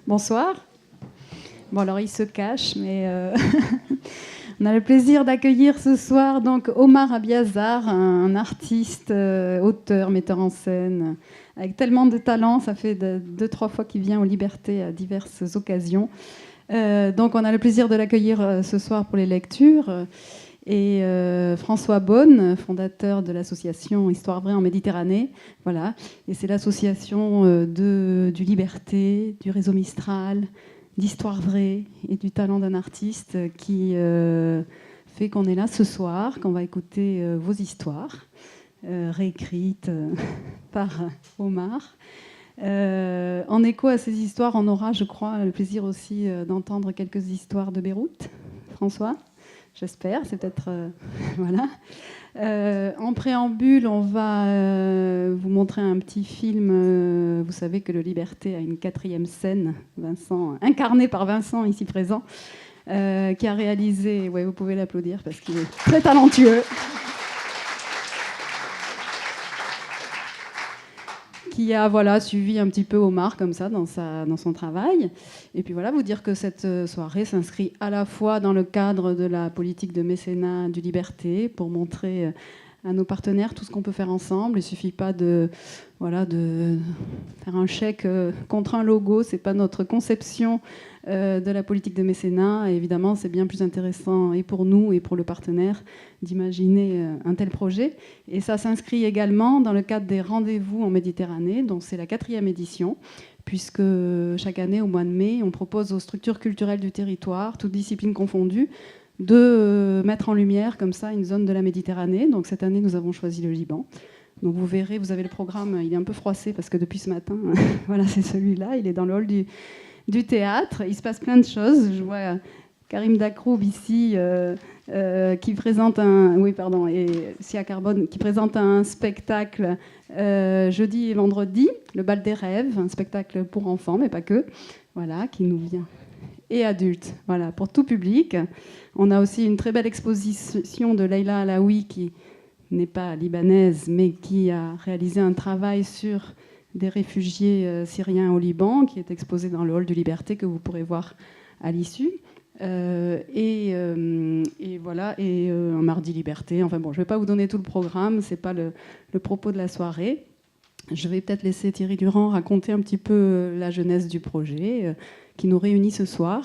Bonsoir. Bon, alors il se cache, mais on a le plaisir d'accueillir ce soir donc Omar Abiazar, un artiste, auteur, metteur en scène, avec tellement de talent. Ça fait 2-3 fois qu'il vient aux Libertés à diverses occasions. Donc on a le plaisir de l'accueillir ce soir pour les lectures. Et François Beaune, fondateur de l'association Histoire Vraie en Méditerranée. Voilà. Et c'est l'association du Liberté, du Réseau Mistral, d'Histoire Vraie et du talent d'un artiste qui fait qu'on est là ce soir, qu'on va écouter vos histoires, réécrites par Omar. En écho à ces histoires, on aura, je crois, le plaisir aussi d'entendre quelques histoires de Beyrouth. François ? J'espère, c'est peut-être... voilà. En préambule, on va vous montrer un petit film. Vous savez que le Liberté a une 4e scène, incarnée par Vincent, ici présent, qui a réalisé... Ouais, vous pouvez l'applaudir parce qu'il est très talentueux. Qui a suivi un petit peu Omar comme ça dans son travail. Et puis voilà, vous dire que cette soirée s'inscrit à la fois dans le cadre de la politique de mécénat du Liberté pour montrer à nos partenaires tout ce qu'on peut faire ensemble. Il ne suffit pas de faire un chèque contre un logo, ce n'est pas notre conception de la politique de mécénat. Et évidemment, c'est bien plus intéressant et pour nous et pour le partenaire d'imaginer un tel projet. Et ça s'inscrit également dans le cadre des rendez-vous en Méditerranée, dont c'est la 4e édition, puisque chaque année, au mois de mai, on propose aux structures culturelles du territoire, toutes disciplines confondues, de mettre en lumière comme ça une zone de la Méditerranée. Donc cette année, nous avons choisi le Liban. Donc vous verrez, vous avez le programme, il est un peu froissé parce que depuis ce matin, voilà, c'est celui-là, il est dans le hall du théâtre. Il se passe plein de choses. Je vois Karim Dakroub ici qui présente et Sia Carbone qui présente un spectacle jeudi et vendredi, le Bal des Rêves, un spectacle pour enfants, mais pas que, voilà, qui nous vient. Et adultes, voilà, pour tout public. On a aussi une très belle exposition de Leïla Alaoui, qui n'est pas libanaise, mais qui a réalisé un travail sur des réfugiés syriens au Liban, qui est exposé dans le hall du Liberté, que vous pourrez voir à l'issue. Et voilà, et un mardi Liberté. Enfin bon, je ne vais pas vous donner tout le programme, ce n'est pas le propos de la soirée. Je vais peut-être laisser Thierry Durand raconter un petit peu la jeunesse du projet qui nous réunit ce soir.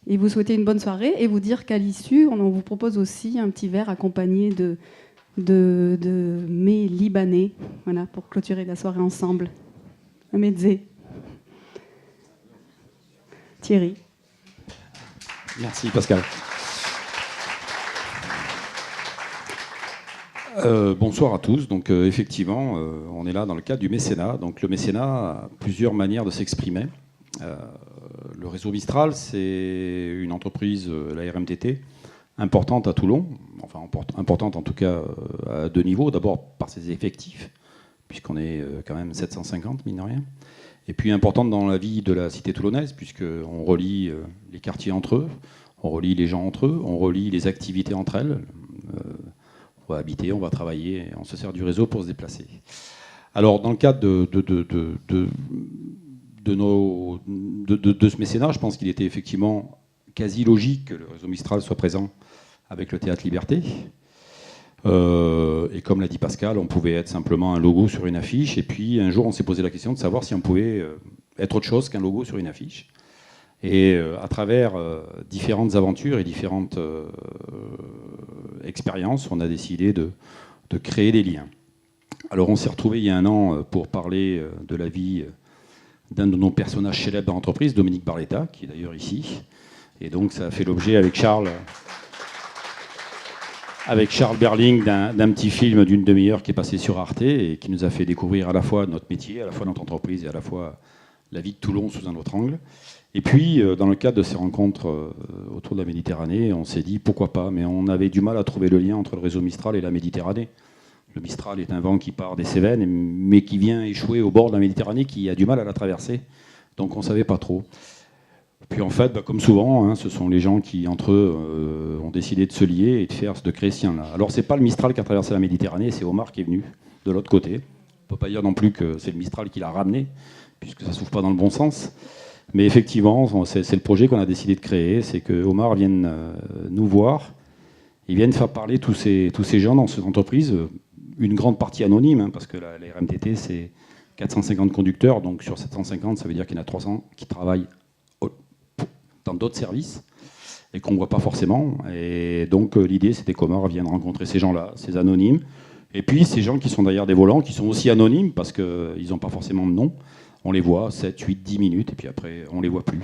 Et vous souhaiter une bonne soirée et vous dire qu'à l'issue, on vous propose aussi un petit verre accompagné de mets libanais, voilà, pour clôturer la soirée ensemble. Un mezzé. Thierry. Merci Pascal. Bonsoir à tous. Donc effectivement, on est là dans le cadre du mécénat. Donc le mécénat a plusieurs manières de s'exprimer. Le réseau Mistral, c'est une entreprise, la RMTT, importante à Toulon, enfin importante en tout cas à 2 niveaux. D'abord par ses effectifs, puisqu'on est quand même 750, mine de rien. Et puis importante dans la vie de la cité toulonnaise, puisqu'on relie les quartiers entre eux, on relie les gens entre eux, on relie les activités entre elles. On va habiter, on va travailler, on se sert du réseau pour se déplacer. Alors dans le cadre de ce mécénat, je pense qu'il était effectivement quasi logique que le réseau Mistral soit présent avec le Théâtre Liberté. Et comme l'a dit Pascal, on pouvait être simplement un logo sur une affiche. Et puis un jour, on s'est posé la question de savoir si on pouvait être autre chose qu'un logo sur une affiche. Et à travers différentes aventures et différentes expériences, on a décidé de créer des liens. Alors on s'est retrouvés il y a 1 an pour parler de la vie d'un de nos personnages célèbres dans l'entreprise, Dominique Barletta, qui est d'ailleurs ici. Et donc ça a fait l'objet avec Charles Berling d'un petit film d'une demi-heure qui est passé sur Arte et qui nous a fait découvrir à la fois notre métier, à la fois notre entreprise et à la fois la vie de Toulon sous un autre angle. Et puis, dans le cadre de ces rencontres autour de la Méditerranée, on s'est dit pourquoi pas, mais on avait du mal à trouver le lien entre le réseau Mistral et la Méditerranée. Le Mistral est un vent qui part des Cévennes, mais qui vient échouer au bord de la Méditerranée, qui a du mal à la traverser. Donc on ne savait pas trop. Puis en fait, comme souvent, ce sont les gens qui, entre eux, ont décidé de se lier et de créer ce lien-là. Alors c'est pas le Mistral qui a traversé la Méditerranée, c'est Omar qui est venu de l'autre côté. On ne peut pas dire non plus que c'est le Mistral qui l'a ramené, puisque ça ne s'ouvre pas dans le bon sens. Mais effectivement, c'est le projet qu'on a décidé de créer, c'est que Omar vienne nous voir, ils viennent faire parler tous ces gens dans cette entreprise, une grande partie anonyme, hein, parce que la RMTT, c'est 450 conducteurs, donc sur 750, ça veut dire qu'il y en a 300 qui travaillent dans d'autres services et qu'on ne voit pas forcément. Et donc l'idée, c'était qu'Omar vienne rencontrer ces gens-là, ces anonymes, et puis ces gens qui sont derrière des volants, qui sont aussi anonymes, parce qu'ils n'ont pas forcément de nom. On les voit 7, 8, 10 minutes, et puis après, on ne les voit plus.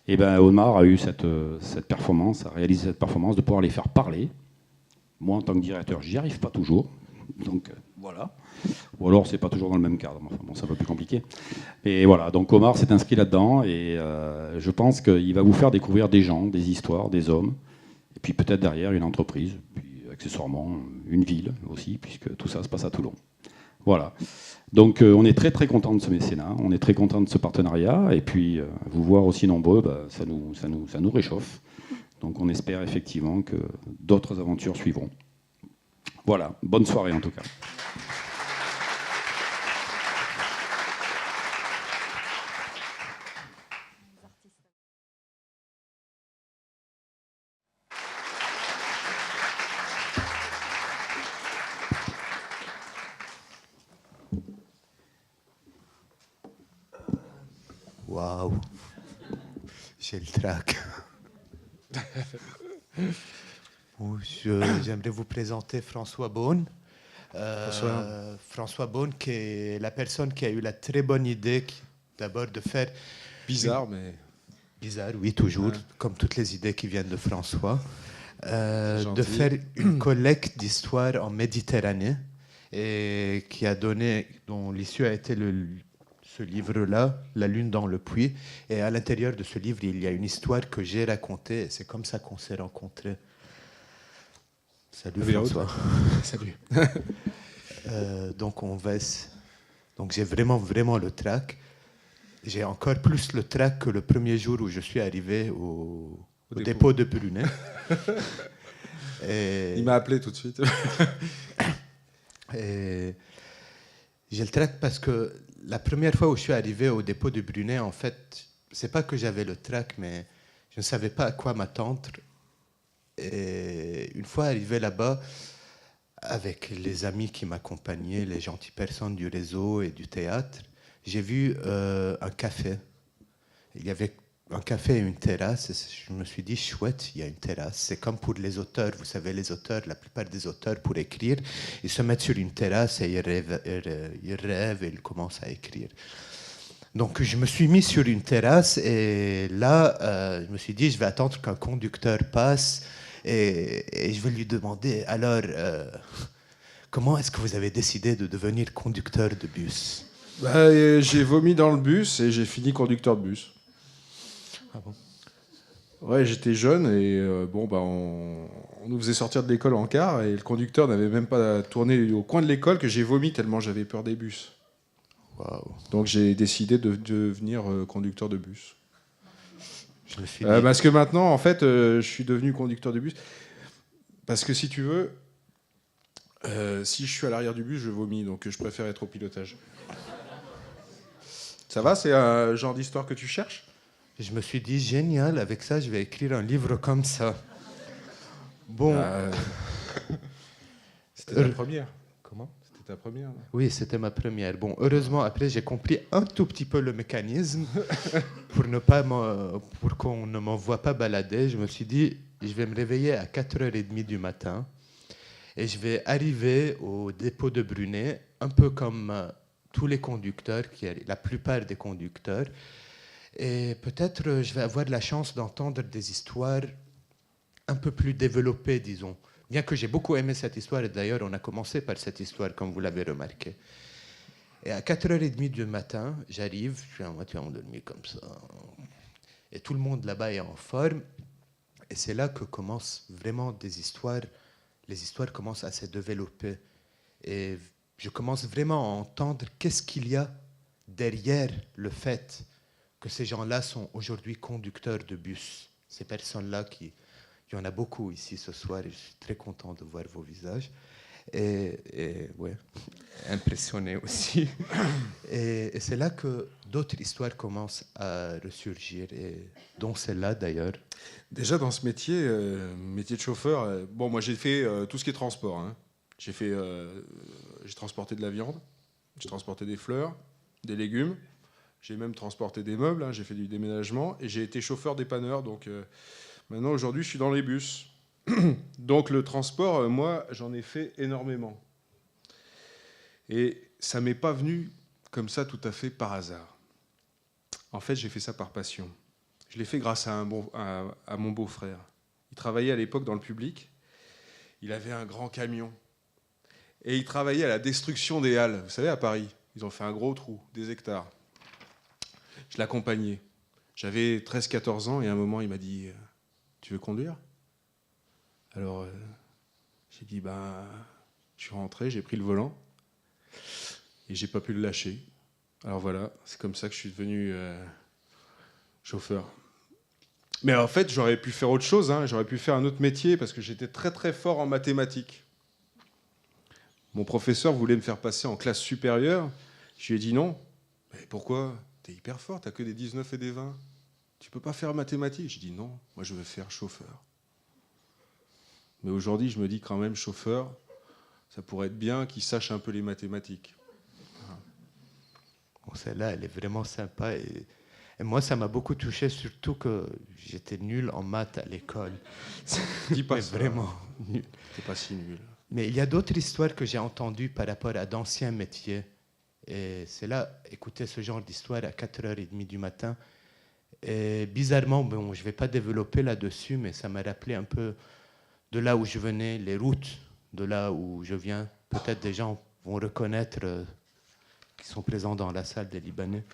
Et bien Omar a eu cette performance, a réalisé cette performance de pouvoir les faire parler. Moi, en tant que directeur, j'y arrive pas toujours. Donc voilà. Ou alors, c'est pas toujours dans le même cadre. Enfin, bon, c'est un peu plus compliqué. Et voilà, donc Omar s'est inscrit là-dedans, et je pense qu'il va vous faire découvrir des gens, des histoires, des hommes, et puis peut-être derrière une entreprise, puis accessoirement une ville aussi, puisque tout ça se passe à Toulon. Voilà. Donc on est très très content de ce mécénat, on est très content de ce partenariat, et puis vous voir aussi nombreux, ça nous réchauffe. Donc on espère effectivement que d'autres aventures suivront. Voilà, bonne soirée en tout cas. Waouh, j'ai le trac. Bon, j'aimerais vous présenter François Beaune. François Beaune, qui est la personne qui a eu la très bonne idée d'abord de faire... Bizarre, mais... Bizarre, oui, toujours, comme toutes les idées qui viennent de François. De faire une collecte d'histoires en Méditerranée, et qui a donné, dont l'issue a été ce livre-là, La Lune dans le puits. Et à l'intérieur de ce livre, il y a une histoire que j'ai racontée, et c'est comme ça qu'on s'est rencontrés. Salut François. Salut. Donc j'ai vraiment le trac. J'ai encore plus le trac que le premier jour où je suis arrivé au dépôt de Brunet. Il m'a appelé tout de suite. Et j'ai le trac parce que la première fois où je suis arrivé au dépôt de Brunet, en fait, c'est pas que j'avais le trac, mais je ne savais pas à quoi m'attendre. Et une fois arrivé là-bas, avec les amis qui m'accompagnaient, les gentilles personnes du réseau et du théâtre, j'ai vu un café. Il y avait un café et une terrasse. Et je me suis dit, chouette, il y a une terrasse. C'est comme pour les auteurs. Vous savez, les auteurs, la plupart des auteurs, pour écrire, ils se mettent sur une terrasse et ils rêvent et ils commencent à écrire. Donc, je me suis mis sur une terrasse et là, je me suis dit, je vais attendre qu'un conducteur passe et je vais lui demander, alors, comment est-ce que vous avez décidé de devenir conducteur de bus ? J'ai vomi dans le bus et j'ai fini conducteur de bus. Ah bon ? Ouais, j'étais jeune et on nous faisait sortir de l'école en car et le conducteur n'avait même pas tourné au coin de l'école que j'ai vomi tellement j'avais peur des bus. Wow. Donc j'ai décidé de devenir conducteur de bus. Je me suis dit... Parce que maintenant, en fait, je suis devenu conducteur de bus. Parce que si tu veux, si je suis à l'arrière du bus, je vomis, donc je préfère être au pilotage. Ça va, c'est un genre d'histoire que tu cherches ? Je me suis dit, génial, avec ça, je vais écrire un livre comme ça. Bon. C'était ta première. Comment ? C'était ta première, là ? Oui, c'était ma première. Bon, heureusement, après, j'ai compris un tout petit peu le mécanisme pour qu'on ne m'envoie pas balader. Je me suis dit, je vais me réveiller à 4h30 du matin et je vais arriver au dépôt de Brunet, un peu comme tous les conducteurs, la plupart des conducteurs. Et peut-être je vais avoir de la chance d'entendre des histoires un peu plus développées, disons. Bien que j'ai beaucoup aimé cette histoire, et d'ailleurs on a commencé par cette histoire, comme vous l'avez remarqué. Et à 4h30 du matin, j'arrive, je suis à moitié endormi comme ça. Et tout le monde là-bas est en forme. Et c'est là que commencent vraiment des histoires. Les histoires commencent à se développer. Et je commence vraiment à entendre qu'est-ce qu'il y a derrière le fait que ces gens-là sont aujourd'hui conducteurs de bus. Ces personnes-là, il y en a beaucoup ici ce soir et je suis très content de voir vos visages. et ouais, impressionné aussi. Et c'est là que d'autres histoires commencent à ressurgir, et dont celle-là d'ailleurs. Déjà dans ce métier, métier de chauffeur, bon moi j'ai fait tout ce qui est transport. Hein. J'ai transporté de la viande, j'ai transporté des fleurs, des légumes, j'ai même transporté des meubles, hein, j'ai fait du déménagement et j'ai été chauffeur dépanneur. Donc maintenant aujourd'hui je suis dans les bus. Donc le transport, moi j'en ai fait énormément. Et ça m'est pas venu comme ça tout à fait par hasard. En fait j'ai fait ça par passion. Je l'ai fait grâce à mon beau-frère. Il travaillait à l'époque dans le public. Il avait un grand camion. Et il travaillait à la destruction des halles. Vous savez, à Paris, ils ont fait un gros trou, des hectares. Je l'accompagnais. J'avais 13-14 ans et à un moment, il m'a dit « Tu veux conduire ?» Alors, j'ai dit « Je suis rentré, j'ai pris le volant et j'ai pas pu le lâcher. » Alors voilà, c'est comme ça que je suis devenu chauffeur. Mais en fait, j'aurais pu faire autre chose, hein. J'aurais pu faire un autre métier parce que j'étais très très fort en mathématiques. Mon professeur voulait me faire passer en classe supérieure. Je lui ai dit non. Mais pourquoi? T'es hyper fort, t'as que des 19 et des 20. Tu peux pas faire mathématiques? J'ai dit non, moi je veux faire chauffeur. Mais aujourd'hui, je me dis quand même chauffeur, ça pourrait être bien qu'il sache un peu les mathématiques. Bon, celle-là, elle est vraiment sympa. Et moi, ça m'a beaucoup touché, surtout que j'étais nul en maths à l'école. Dis pas ça. Vraiment nul. T'es pas si nul. Mais il y a d'autres histoires que j'ai entendues par rapport à d'anciens métiers. Et c'est là, écouter ce genre d'histoire à 4h30 du matin. Et bizarrement, bon, je ne vais pas développer là-dessus, mais ça m'a rappelé un peu de là où je venais, les routes de là où je viens. Peut-être des gens vont reconnaître qui sont présents dans la salle des Libanais.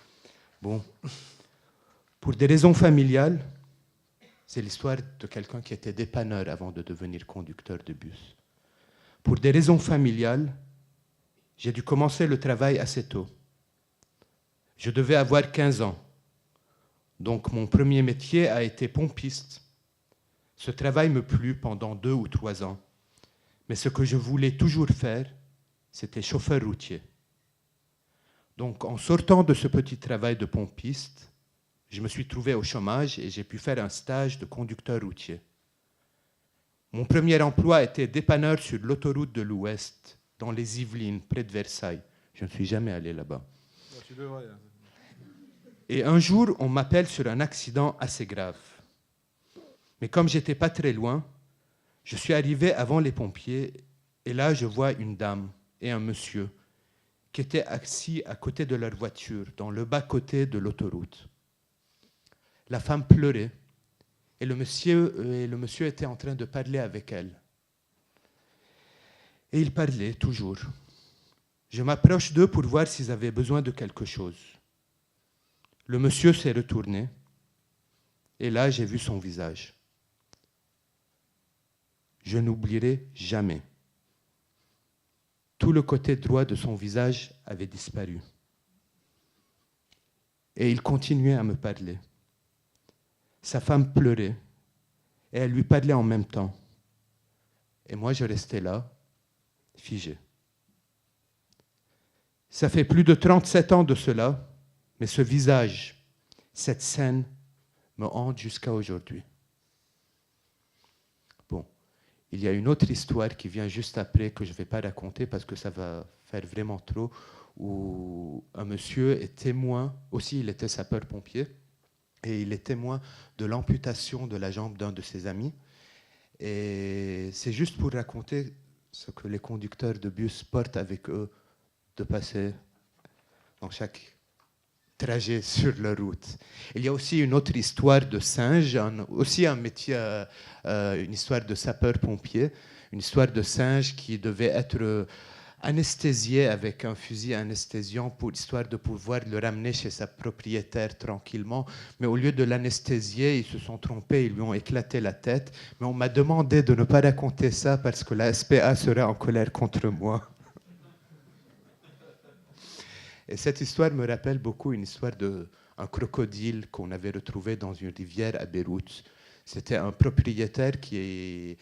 Bon, pour des raisons familiales, c'est l'histoire de quelqu'un qui était dépanneur avant de devenir conducteur de bus. Pour des raisons familiales, j'ai dû commencer le travail assez tôt. Je devais avoir 15 ans. Donc mon premier métier a été pompiste. Ce travail me plut pendant 2 ou 3 ans. Mais ce que je voulais toujours faire, c'était chauffeur routier. Donc en sortant de ce petit travail de pompiste, je me suis trouvé au chômage et j'ai pu faire un stage de conducteur routier. Mon premier emploi était dépanneur sur l'autoroute de l'Ouest, dans les Yvelines, près de Versailles. Je ne suis jamais allé là-bas. Tu devrais. Et un jour, on m'appelle sur un accident assez grave. Mais comme j'étais pas très loin, je suis arrivé avant les pompiers et là, je vois une dame et un monsieur qui étaient assis à côté de leur voiture, dans le bas-côté de l'autoroute. La femme pleurait. Et le monsieur était en train de parler avec elle. Et il parlait toujours. Je m'approche d'eux pour voir s'ils avaient besoin de quelque chose. Le monsieur s'est retourné. Et là, j'ai vu son visage. Je n'oublierai jamais. Tout le côté droit de son visage avait disparu. Et il continuait à me parler. Sa femme pleurait et elle lui parlait en même temps. Et moi, je restais là, figé. Ça fait plus de 37 ans de cela, mais ce visage, cette scène, me hante jusqu'à aujourd'hui. Bon, il y a une autre histoire qui vient juste après que je ne vais pas raconter parce que ça va faire vraiment trop, où un monsieur est témoin, aussi il était sapeur-pompier, et il est témoin de l'amputation de la jambe d'un de ses amis. Et c'est juste pour raconter ce que les conducteurs de bus portent avec eux de passer dans chaque trajet sur leur route. Il y a aussi une autre histoire de singe, aussi un métier, une histoire de sapeur-pompier, une histoire de singe qui devait être anesthésié avec un fusil anesthésiant histoire de pouvoir le ramener chez sa propriétaire tranquillement. Mais au lieu de l'anesthésier, ils se sont trompés, ils lui ont éclaté la tête. Mais on m'a demandé de ne pas raconter ça parce que la SPA serait en colère contre moi. Et cette histoire me rappelle beaucoup une histoire d'un crocodile qu'on avait retrouvé dans une rivière à Beyrouth. C'était un propriétaire il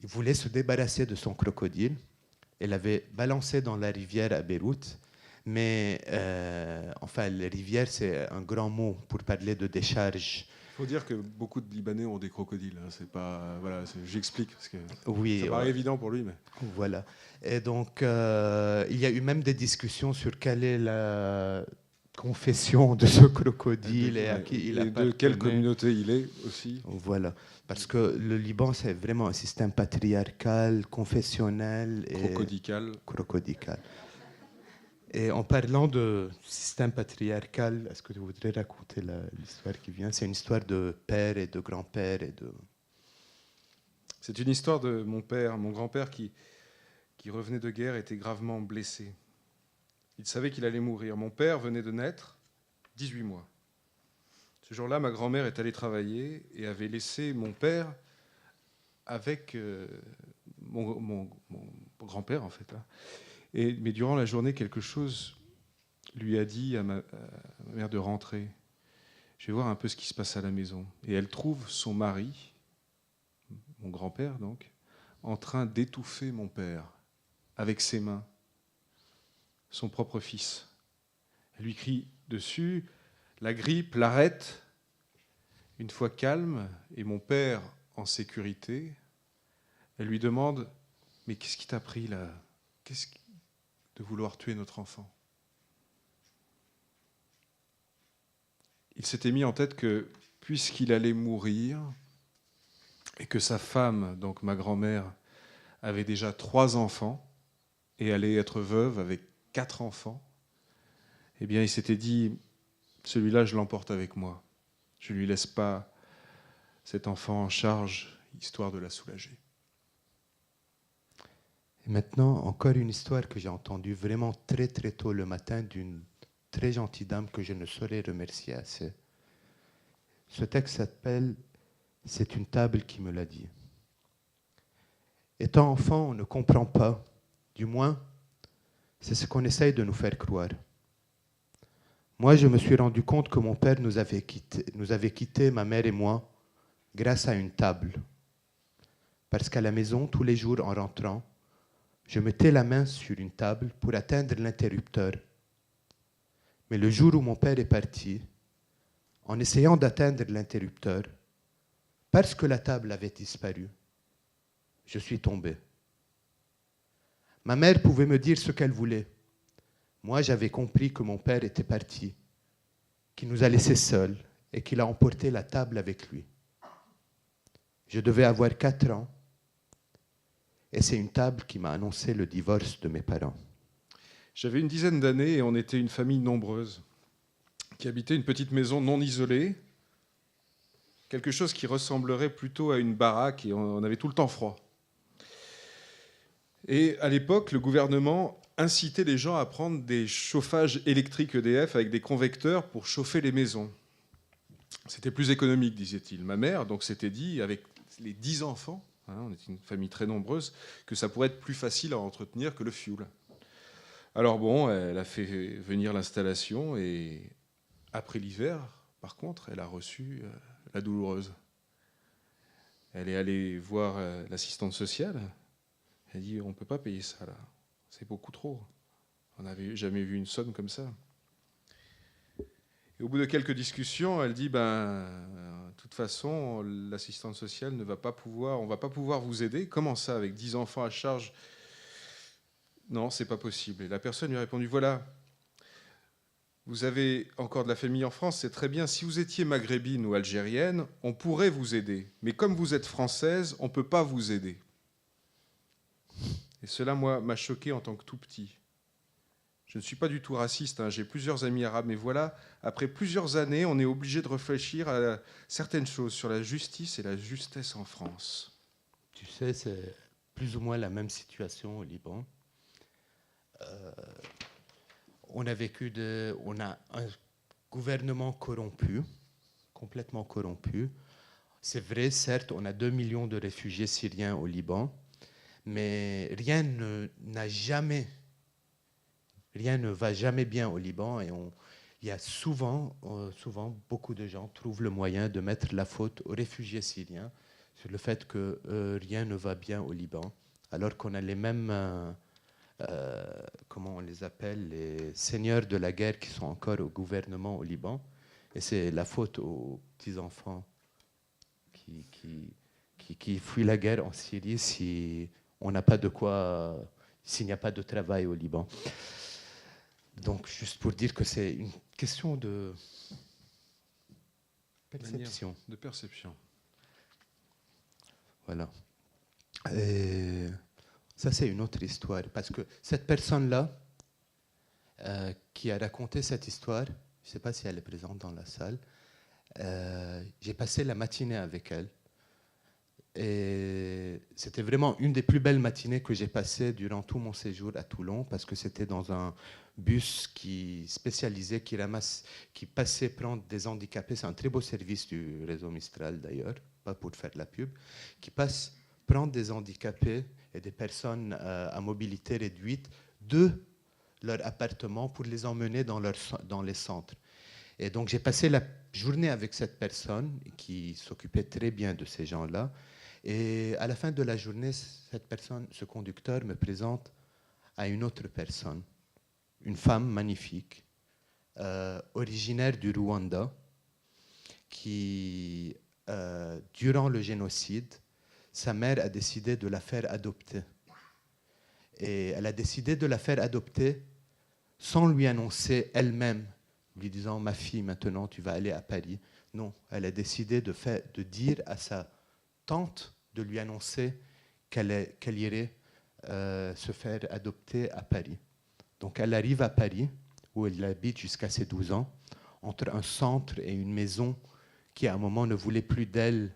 voulait se débarrasser de son crocodile. Elle avait balancé dans la rivière à Beyrouth. Mais enfin, la rivière, c'est un grand mot pour parler de décharge. Il faut dire que beaucoup de Libanais ont des crocodiles. Hein. C'est pas, voilà, j'explique parce que Oui, ça paraît évident pour lui. Mais... Voilà. Et donc, il y a eu même des discussions sur quelle est la confession de ce crocodile et à qui il appartenait. De quelle communauté il est aussi. Voilà. Parce que le Liban, c'est vraiment un système patriarcal, confessionnel et crocodical. Et en parlant de système patriarcal, est-ce que tu voudrais raconter l'histoire qui vient? C'est une histoire de père et de grand-père et de... C'est une histoire de mon père, mon grand-père qui revenait de guerre, était gravement blessé. Il savait qu'il allait mourir. Mon père venait de naître, 18 mois. Ce jour-là, ma grand-mère est allée travailler et avait laissé mon père avec mon grand-père, en fait. Hein. Mais durant la journée, quelque chose lui a dit à ma mère de rentrer. Je vais voir un peu ce qui se passe à la maison. Et elle trouve son mari, mon grand-père donc, en train d'étouffer mon père avec ses mains, son propre fils. Elle lui crie dessus, la grippe, l'arrête. Une fois calme et mon père en sécurité, elle lui demande « Mais qu'est-ce qui t'a pris là ? Qu'est-ce de vouloir tuer notre enfant ?» Il s'était mis en tête que puisqu'il allait mourir et que sa femme, donc ma grand-mère, avait déjà 3 enfants et allait être veuve avec 4 enfants, eh bien il s'était dit « Celui-là, je l'emporte avec moi. Je ne lui laisse pas cet enfant en charge, histoire de la soulager. » Et maintenant, encore une histoire que j'ai entendue vraiment très très tôt le matin d'une très gentille dame que je ne saurais remercier assez. Ce texte s'appelle « C'est une table qui me l'a dit ». Étant enfant, on ne comprend pas, du moins, c'est ce qu'on essaye de nous faire croire. Moi, je me suis rendu compte que mon père nous avait quittés, ma mère et moi, grâce à une table. Parce qu'à la maison, tous les jours en rentrant, je mettais la main sur une table pour atteindre l'interrupteur. Mais le jour où mon père est parti, en essayant d'atteindre l'interrupteur, parce que la table avait disparu, je suis tombé. Ma mère pouvait me dire ce qu'elle voulait. Moi, j'avais compris que mon père était parti, qu'il nous a laissés seuls et qu'il a emporté la table avec lui. Je devais avoir 4 ans et c'est une table qui m'a annoncé le divorce de mes parents. J'avais une dizaine d'années et on était une famille nombreuse qui habitait une petite maison non isolée, quelque chose qui ressemblerait plutôt à une baraque et on avait tout le temps froid. Et à l'époque, le gouvernement incitait les gens à prendre des chauffages électriques EDF avec des convecteurs pour chauffer les maisons. C'était plus économique, disait-il. Ma mère donc s'était dit, avec les 10 enfants, hein, on est une famille très nombreuse, que ça pourrait être plus facile à entretenir que le fioul. Alors bon, elle a fait venir l'installation et après l'hiver, par contre, elle a reçu la douloureuse. Elle est allée voir l'assistante sociale. Elle dit, on ne peut pas payer ça là, c'est beaucoup trop. On n'avait jamais vu une somme comme ça. Et au bout de quelques discussions, elle dit, de toute façon, l'assistante sociale on ne va pas pouvoir vous aider. Comment ça, avec 10 enfants à charge? Non, c'est pas possible. Et la personne lui a répondu, voilà, vous avez encore de la famille en France, c'est très bien. Si vous étiez maghrébine ou algérienne, on pourrait vous aider. Mais comme vous êtes française, on ne peut pas vous aider. Et cela, moi, m'a choqué en tant que tout petit. Je ne suis pas du tout raciste, hein, j'ai plusieurs amis arabes, mais voilà, après plusieurs années, on est obligé de réfléchir à certaines choses sur la justice et la justesse en France. Tu sais, c'est plus ou moins la même situation au Liban. On a un gouvernement corrompu, complètement corrompu. C'est vrai, certes, on a 2 millions de réfugiés syriens au Liban, mais rien ne va jamais bien au Liban et il y a souvent, beaucoup de gens trouvent le moyen de mettre la faute aux réfugiés syriens sur le fait que rien ne va bien au Liban, alors qu'on a les mêmes comment on les appelle, les seigneurs de la guerre qui sont encore au gouvernement au Liban. Et c'est la faute aux petits-enfants qui fuient la guerre en Syrie si on n'a pas de quoi, s'il n'y a pas de travail au Liban. Donc, juste pour dire que c'est une question de perception. De perception. Voilà. Et ça, c'est une autre histoire. Parce que cette personne-là, qui a raconté cette histoire, je ne sais pas si elle est présente dans la salle, j'ai passé la matinée avec elle. Et c'était vraiment une des plus belles matinées que j'ai passées durant tout mon séjour à Toulon, parce que c'était dans un bus spécialisé qui passait prendre des handicapés. C'est un très beau service du réseau Mistral d'ailleurs, pas pour faire de la pub, qui passe prendre des handicapés et des personnes à mobilité réduite de leur appartement pour les emmener dans les centres. Et donc j'ai passé la journée avec cette personne qui s'occupait très bien de ces gens-là. Et à la fin de la journée, ce conducteur me présente à une autre personne, une femme magnifique, originaire du Rwanda, qui, durant le génocide, sa mère a décidé de la faire adopter. Et elle a décidé de la faire adopter sans lui annoncer elle-même, lui disant « Ma fille, maintenant, tu vas aller à Paris ». Non, elle a décidé de dire à sa tante de lui annoncer qu'elle irait se faire adopter à Paris. Donc elle arrive à Paris, où elle habite jusqu'à ses 12 ans, entre un centre et une maison qui à un moment ne voulait plus d'elle,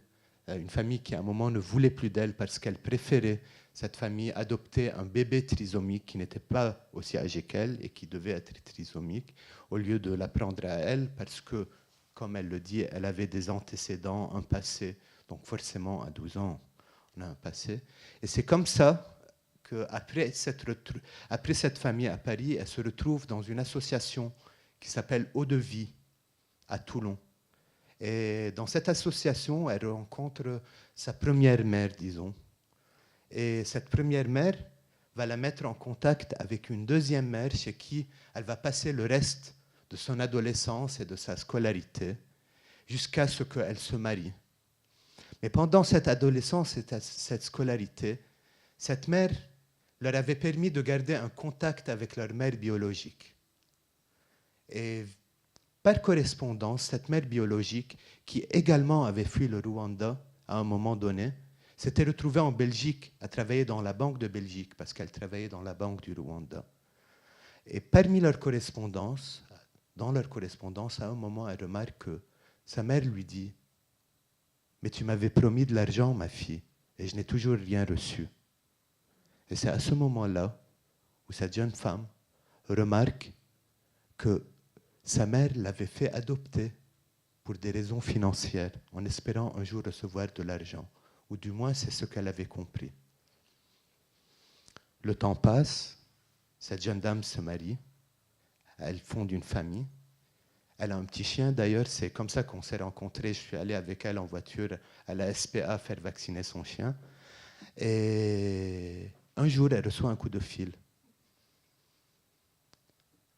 une famille qui à un moment ne voulait plus d'elle parce qu'elle préférait, cette famille, adopter un bébé trisomique qui n'était pas aussi âgé qu'elle et qui devait être trisomique, au lieu de la prendre à elle parce que, comme elle le dit, elle avait des antécédents, un passé. Donc forcément, à 12 ans, on a un passé. Et c'est comme ça qu'après cette famille à Paris, elle se retrouve dans une association qui s'appelle Eau de Vie à Toulon. Et dans cette association, elle rencontre sa première mère, disons. Et cette première mère va la mettre en contact avec une deuxième mère chez qui elle va passer le reste de son adolescence et de sa scolarité jusqu'à ce qu'elle se marie. Mais pendant cette adolescence et cette scolarité, cette mère leur avait permis de garder un contact avec leur mère biologique. Et par correspondance, cette mère biologique, qui également avait fui le Rwanda à un moment donné, s'était retrouvée en Belgique à travailler dans la Banque de Belgique, parce qu'elle travaillait dans la Banque du Rwanda. Et parmi leur correspondance, dans leur correspondance, à un moment, elle remarque que sa mère lui dit « Mais tu m'avais promis de l'argent, ma fille, et je n'ai toujours rien reçu. » Et c'est à ce moment-là où cette jeune femme remarque que sa mère l'avait fait adopter pour des raisons financières, en espérant un jour recevoir de l'argent. Ou du moins, c'est ce qu'elle avait compris. Le temps passe, cette jeune dame se marie, elle fonde une famille. Elle a un petit chien, d'ailleurs, c'est comme ça qu'on s'est rencontrés. Je suis allé avec elle en voiture à la SPA faire vacciner son chien. Et un jour, elle reçoit un coup de fil.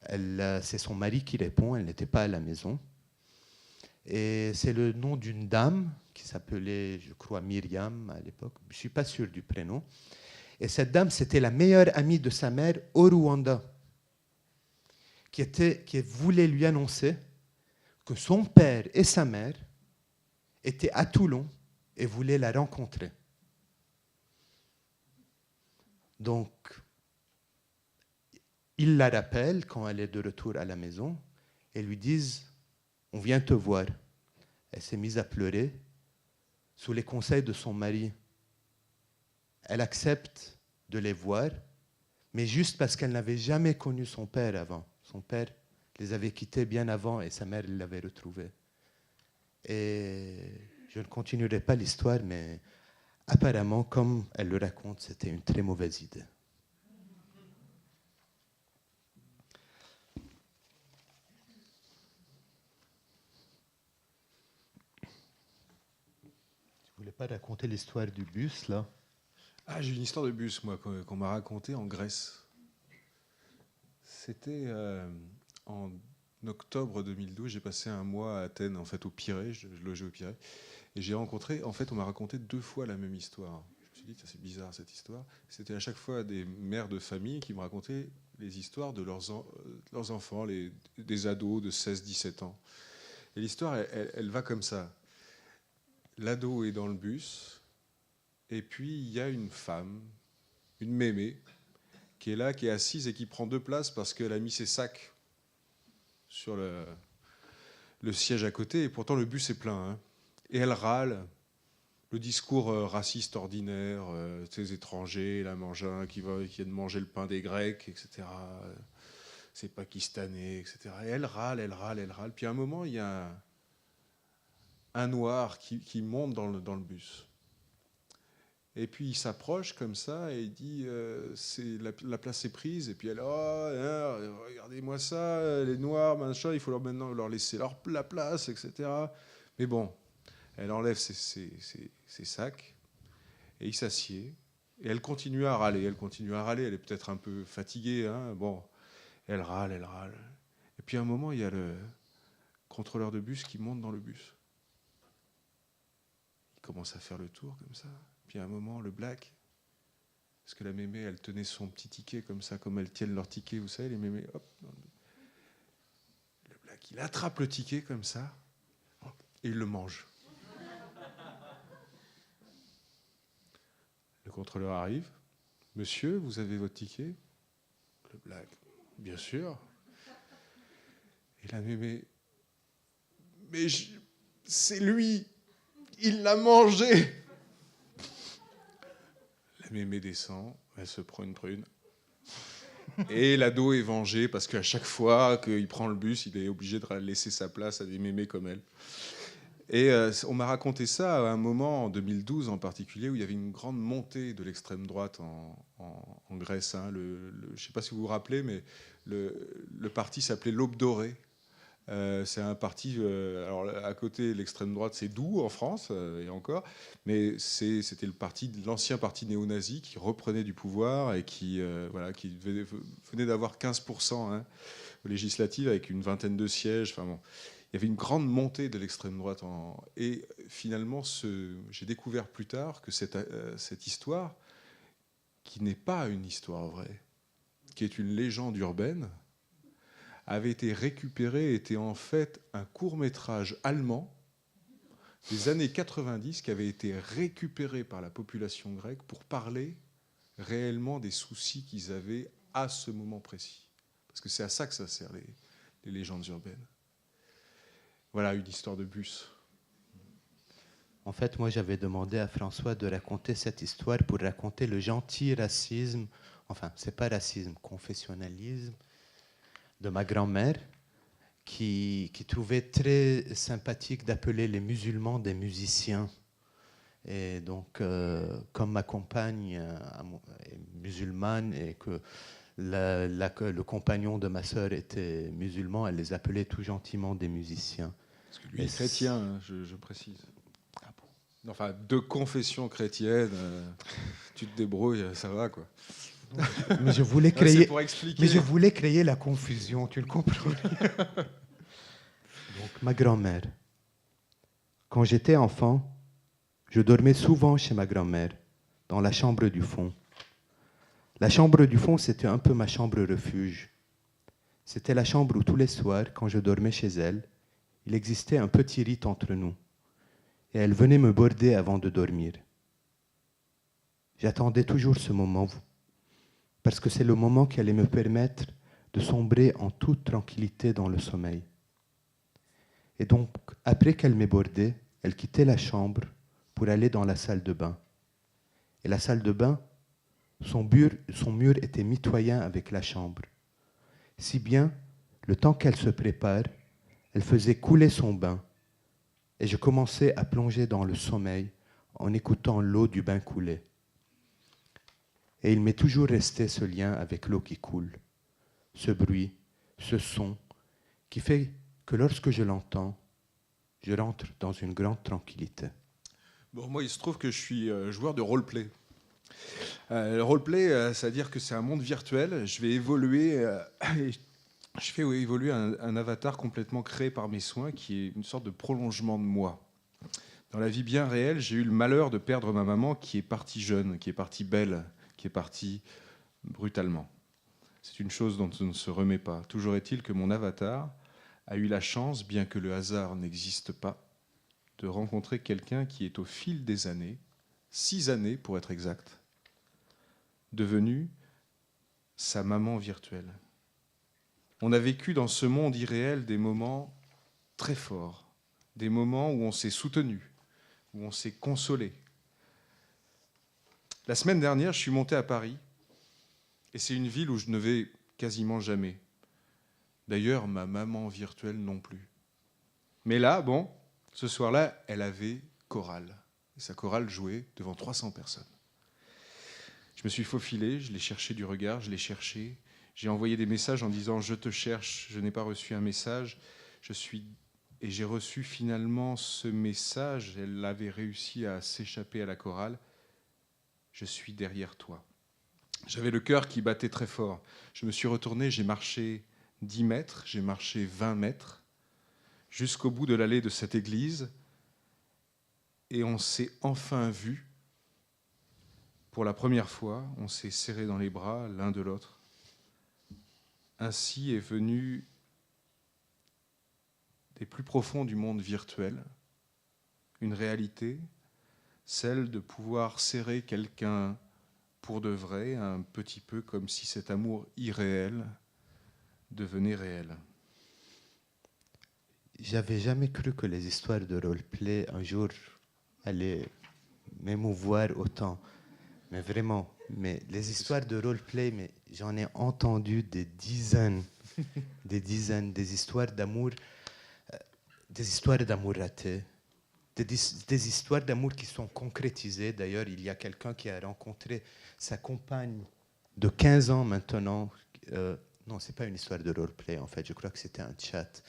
C'est son mari qui répond, elle n'était pas à la maison. Et c'est le nom d'une dame qui s'appelait, je crois, Myriam à l'époque. Je ne suis pas sûr du prénom. Et cette dame, c'était la meilleure amie de sa mère au Rwanda, qui voulait lui annoncer que son père et sa mère étaient à Toulon et voulaient la rencontrer. Donc, ils la rappellent quand elle est de retour à la maison et lui disent « On vient te voir ». Elle s'est mise à pleurer. Sous les conseils de son mari, elle accepte de les voir, mais juste parce qu'elle n'avait jamais connu son père avant. Son père les avait quittés bien avant et sa mère l'avait retrouvé. Et je ne continuerai pas l'histoire, mais apparemment, comme elle le raconte, c'était une très mauvaise idée. Je ne voulais pas raconter l'histoire du bus, là. Ah, j'ai une histoire de bus, moi, qu'on m'a racontée en Grèce. C'était en octobre 2012. J'ai passé un mois à Athènes, en fait, au Pirée. Je logeais au Pirée. Et j'ai rencontré, en fait, on m'a raconté 2 fois la même histoire. Je me suis dit, c'est bizarre cette histoire. C'était à chaque fois des mères de famille qui me racontaient les histoires de leurs enfants, des ados de 16-17 ans. Et l'histoire, elle va comme ça. L'ado est dans le bus, et puis il y a une femme, une mémé, qui est là, qui est assise et qui prend 2 places parce qu'elle a mis ses sacs sur le siège à côté, et pourtant le bus est plein. Hein. Et elle râle, le discours raciste ordinaire, ces étrangers, la mangin qui vient de manger le pain des Grecs, etc. C'est pakistanais, etc. Et elle râle, elle râle, elle râle. Puis à un moment, il y a un noir qui monte dans le bus. Et puis il s'approche comme ça et il dit la place est prise. Et puis elle regardez-moi ça, les noirs, machin, il faut maintenant leur laisser la place, etc. Mais bon, elle enlève ses sacs et il s'assied. Et elle continue à râler, elle est peut-être un peu fatiguée. Hein. Bon, elle râle. Et puis à un moment, il y a le contrôleur de bus qui monte dans le bus. Il commence à faire le tour comme ça. Puis à un moment, le black, parce que la mémé, elle tenait son petit ticket comme ça, comme elles tiennent leur ticket, vous savez, les mémés, hop. Le black, il attrape le ticket comme ça, et il le mange. Le contrôleur arrive. Monsieur, vous avez votre ticket? Le black, bien sûr. Et la mémé, mais c'est lui, il l'a mangé. La mémé descend, elle se prend une prune. Et l'ado est vengé parce qu'à chaque fois qu'il prend le bus, il est obligé de laisser sa place à des mémés comme elle. Et on m'a raconté ça à un moment, en 2012 en particulier, où il y avait une grande montée de l'extrême droite en Grèce. Hein. Je ne sais pas si vous vous rappelez, mais le parti s'appelait l'Aube dorée. C'est un parti, alors à côté de l'extrême droite, c'est Doux en France, et encore, mais c'était l'ancien parti néo-nazi qui reprenait du pouvoir et qui venait d'avoir 15% hein, aux législatives avec une vingtaine de sièges. Enfin bon, il y avait une grande montée de l'extrême droite. Et finalement, j'ai découvert plus tard que cette histoire, qui n'est pas une histoire vraie, qui est une légende urbaine, avait été récupéré, était en fait un court-métrage allemand des années 90 qui avait été récupéré par la population grecque pour parler réellement des soucis qu'ils avaient à ce moment précis. Parce que c'est à ça que ça sert, les légendes urbaines. Voilà une histoire de bus. En fait, moi, j'avais demandé à François de raconter cette histoire pour raconter le gentil racisme, enfin, c'est pas racisme, confessionnalisme, de ma grand-mère, qui trouvait très sympathique d'appeler les musulmans des musiciens. Et donc, comme ma compagne est musulmane et que le compagnon de ma sœur était musulman, elle les appelait tout gentiment des musiciens. Parce que lui est chrétien, hein, je précise. Ah bon. Enfin, de confession chrétienne, tu te débrouilles, ça va, quoi. Mais je voulais créer, pour expliquer. mais je voulais créer la confusion, tu le comprends. Donc, ma grand-mère. Quand j'étais enfant, je dormais souvent chez ma grand-mère, dans la chambre du fond. La chambre du fond, c'était un peu ma chambre refuge. C'était la chambre où tous les soirs, quand je dormais chez elle, il existait un petit rite entre nous. Et elle venait me border avant de dormir. J'attendais toujours ce moment, parce que c'est le moment qui allait me permettre de sombrer en toute tranquillité dans le sommeil. Et donc, après qu'elle m'ait bordé, elle quittait la chambre pour aller dans la salle de bain. Et la salle de bain, son mur était mitoyen avec la chambre. Si bien, le temps qu'elle se prépare, elle faisait couler son bain. Et je commençais à plonger dans le sommeil en écoutant l'eau du bain couler. Et il m'est toujours resté ce lien avec l'eau qui coule, ce bruit, ce son, qui fait que lorsque je l'entends, je rentre dans une grande tranquillité. Bon, moi, il se trouve que je suis joueur de roleplay. Le roleplay, c'est-à-dire que c'est un monde virtuel. Je vais évoluer, et je fais évoluer un avatar complètement créé par mes soins, qui est une sorte de prolongement de moi. Dans la vie bien réelle, j'ai eu le malheur de perdre ma maman, qui est partie jeune, qui est partie belle, qui est partie brutalement. C'est une chose dont on ne se remet pas. Toujours est-il que mon avatar a eu la chance, bien que le hasard n'existe pas, de rencontrer quelqu'un qui est au fil des années, 6 années pour être exact, devenu sa maman virtuelle. On a vécu dans ce monde irréel des moments très forts, des moments où on s'est soutenu, où on s'est consolé. La semaine dernière, je suis monté à Paris, et c'est une ville où je ne vais quasiment jamais. D'ailleurs, ma maman virtuelle non plus. Mais là, bon, ce soir-là, elle avait chorale. Et sa chorale jouait devant 300 personnes. Je me suis faufilé, je l'ai cherché du regard, je l'ai cherché. J'ai envoyé des messages en disant « Je te cherche », je n'ai pas reçu un message. Et j'ai reçu finalement ce message. Elle avait réussi à s'échapper à la chorale. « Je suis derrière toi ». J'avais le cœur qui battait très fort. Je me suis retourné, j'ai marché 10 mètres, j'ai marché 20 mètres, jusqu'au bout de l'allée de cette église. Et on s'est enfin vus. Pour la première fois, on s'est serrés dans les bras l'un de l'autre. Ainsi est venue des plus profonds du monde virtuel une réalité, celle de pouvoir serrer quelqu'un pour de vrai, un petit peu comme si cet amour irréel devenait réel. J'avais jamais cru que les histoires de roleplay un jour allaient m'émouvoir autant. Mais vraiment, mais les histoires de roleplay, mais j'en ai entendu des dizaines, des histoires d'amour ratées, des histoires d'amour qui sont concrétisées. D'ailleurs, il y a quelqu'un qui a rencontré sa compagne de 15 ans maintenant. Non, c'est pas une histoire de roleplay en fait. Je crois que c'était un chat.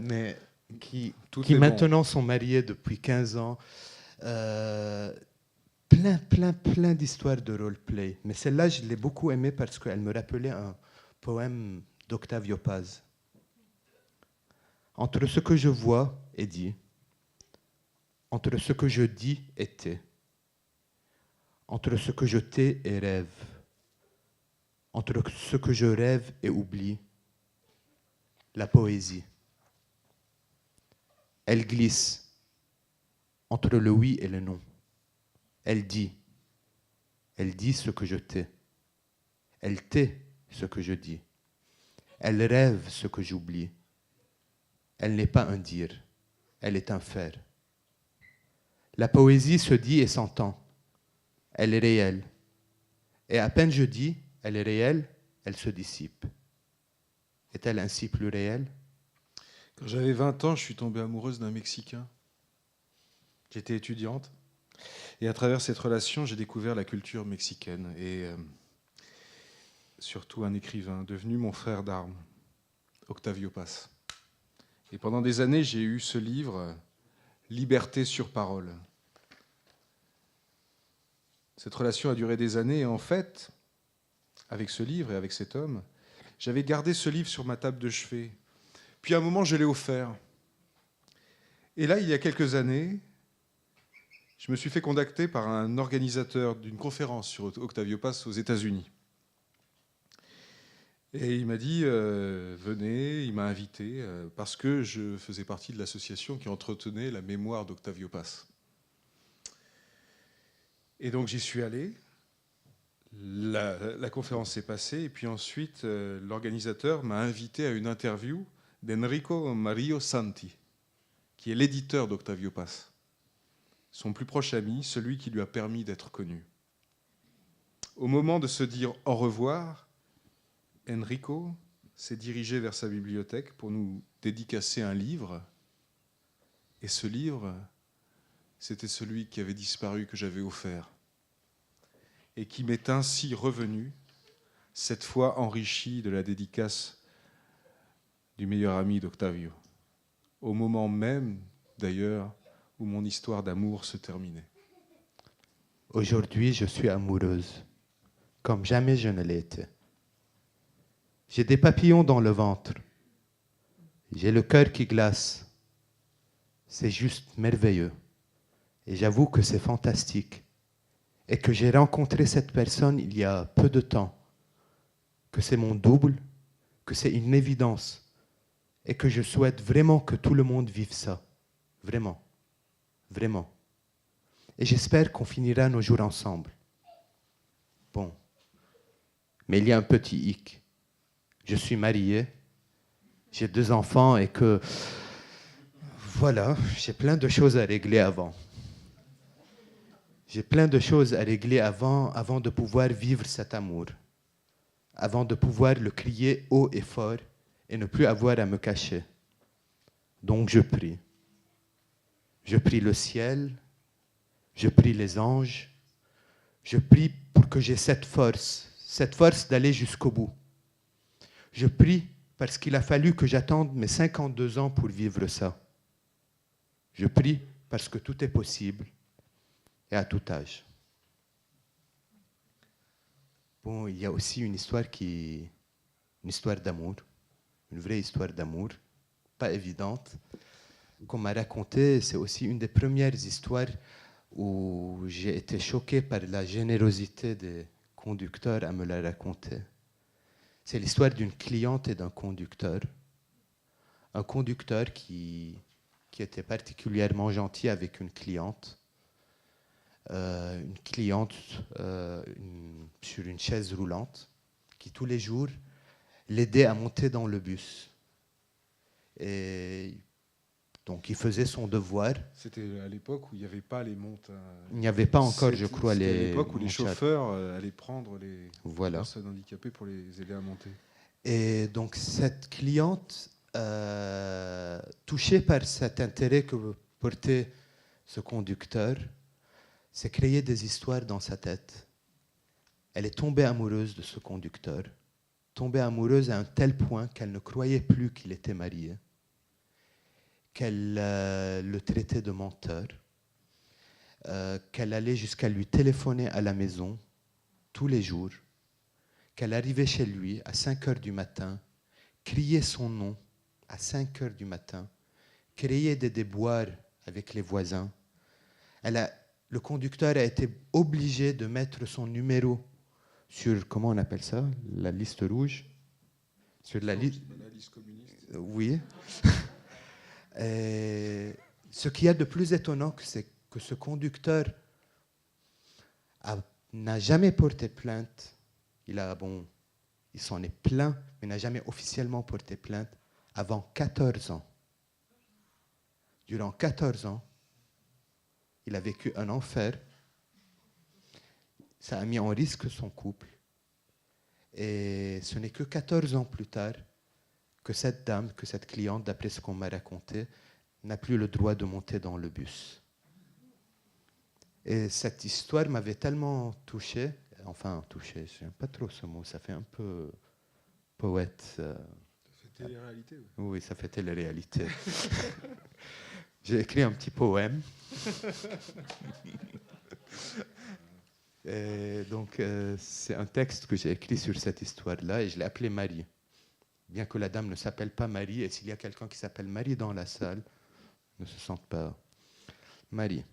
Mais qui maintenant sont mariés depuis 15 ans. Plein d'histoires de roleplay. Mais celle-là, je l'ai beaucoup aimée parce qu'elle me rappelait un poème d'Octavio Paz. Entre ce que je vois et dis, entre ce que je dis et t'es, entre ce que je t'ai et rêve, entre ce que je rêve et oublie, la poésie. Elle glisse entre le oui et le non. Elle dit ce que je t'ai. Elle t'est ce que je dis. Elle rêve ce que j'oublie. Elle n'est pas un dire, elle est un faire. La poésie se dit et s'entend. Elle est réelle. Et à peine je dis, elle est réelle, elle se dissipe. Est-elle ainsi plus réelle? Quand j'avais 20 ans, je suis tombée amoureuse d'un Mexicain. J'étais étudiante. Et à travers cette relation, j'ai découvert la culture mexicaine. Et surtout un écrivain devenu mon frère d'armes, Octavio Paz. Et pendant des années, j'ai eu ce livre, Liberté sur parole. Cette relation a duré des années. Et en fait, avec ce livre et avec cet homme, j'avais gardé ce livre sur ma table de chevet. Puis à un moment, je l'ai offert. Et là, il y a quelques années, je me suis fait contacter par un organisateur d'une conférence sur Octavio Paz aux États-Unis. Et il m'a dit, venez, il m'a invité, parce que je faisais partie de l'association qui entretenait la mémoire d'Octavio Paz. Et donc j'y suis allé, la conférence s'est passée, et puis ensuite l'organisateur m'a invité à une interview d'Enrico Mario Santi, qui est l'éditeur d'Octavio Paz, son plus proche ami, celui qui lui a permis d'être connu. Au moment de se dire au revoir, Enrico s'est dirigé vers sa bibliothèque pour nous dédicacer un livre. Et ce livre, c'était celui qui avait disparu, que j'avais offert. Et qui m'est ainsi revenu, cette fois enrichi de la dédicace du meilleur ami d'Octavio. Au moment même, d'ailleurs, où mon histoire d'amour se terminait. Aujourd'hui, je suis amoureuse, comme jamais je ne l'ai été. J'ai des papillons dans le ventre. J'ai le cœur qui glace. C'est juste merveilleux. Et j'avoue que c'est fantastique. Et que j'ai rencontré cette personne il y a peu de temps. Que c'est mon double, que c'est une évidence. Et que je souhaite vraiment que tout le monde vive ça. Vraiment. Vraiment. Et j'espère qu'on finira nos jours ensemble. Bon. Mais il y a un petit hic. Je suis marié, j'ai 2 enfants et que, voilà, j'ai plein de choses à régler avant. J'ai plein de choses à régler avant de pouvoir vivre cet amour, avant de pouvoir le crier haut et fort et ne plus avoir à me cacher. Donc je prie. Je prie le ciel, je prie les anges, je prie pour que j'ai cette force d'aller jusqu'au bout. Je prie parce qu'il a fallu que j'attende mes 52 ans pour vivre ça. Je prie parce que tout est possible et à tout âge. Bon, il y a aussi une histoire d'amour, une vraie histoire d'amour, pas évidente, qu'on m'a racontée. C'est aussi une des premières histoires où j'ai été choqué par la générosité des conducteurs à me la raconter. C'est l'histoire d'une cliente et d'un conducteur. Un conducteur qui était particulièrement gentil avec une cliente. Sur une chaise roulante, qui tous les jours l'aidait à monter dans le bus. Et donc il faisait son devoir. C'était à l'époque où il n'y avait pas les montes. Il n'y avait pas encore, je crois, les. C'était à l'époque où les chauffeurs allaient prendre les personnes handicapées pour les aider à monter. Et donc cette cliente, touchée par cet intérêt que portait ce conducteur, s'est créé des histoires dans sa tête. Elle est tombée amoureuse de ce conducteur, tombée amoureuse à un tel point qu'elle ne croyait plus qu'il était marié, qu'elle le traitait de menteur, qu'elle allait jusqu'à lui téléphoner à la maison tous les jours, qu'elle arrivait chez lui à 5 heures du matin, criait son nom à 5 heures du matin, créait des déboires avec les voisins. Le conducteur a été obligé de mettre son numéro sur, comment on appelle ça, la liste rouge, sur la liste communiste. Oui. Et ce qu'il y a de plus étonnant, c'est que ce conducteur n'a jamais porté plainte. Il s'en est plaint, mais n'a jamais officiellement porté plainte avant 14 ans. Durant 14 ans, il a vécu un enfer. Ça a mis en risque son couple. Et ce n'est que 14 ans plus tard que cette dame, que cette cliente, d'après ce qu'on m'a raconté, n'a plus le droit de monter dans le bus. Et cette histoire m'avait tellement touché, je n'aime pas trop ce mot, ça fait un peu poète. Ça fait télé-réalité. Oui, ça fait télé-réalité. J'ai écrit un petit poème. Et donc, c'est un texte que j'ai écrit sur cette histoire-là et je l'ai appelé Marie. Bien que la dame ne s'appelle pas Marie, et s'il y a quelqu'un qui s'appelle Marie dans la salle, ne se sente pas. Marie.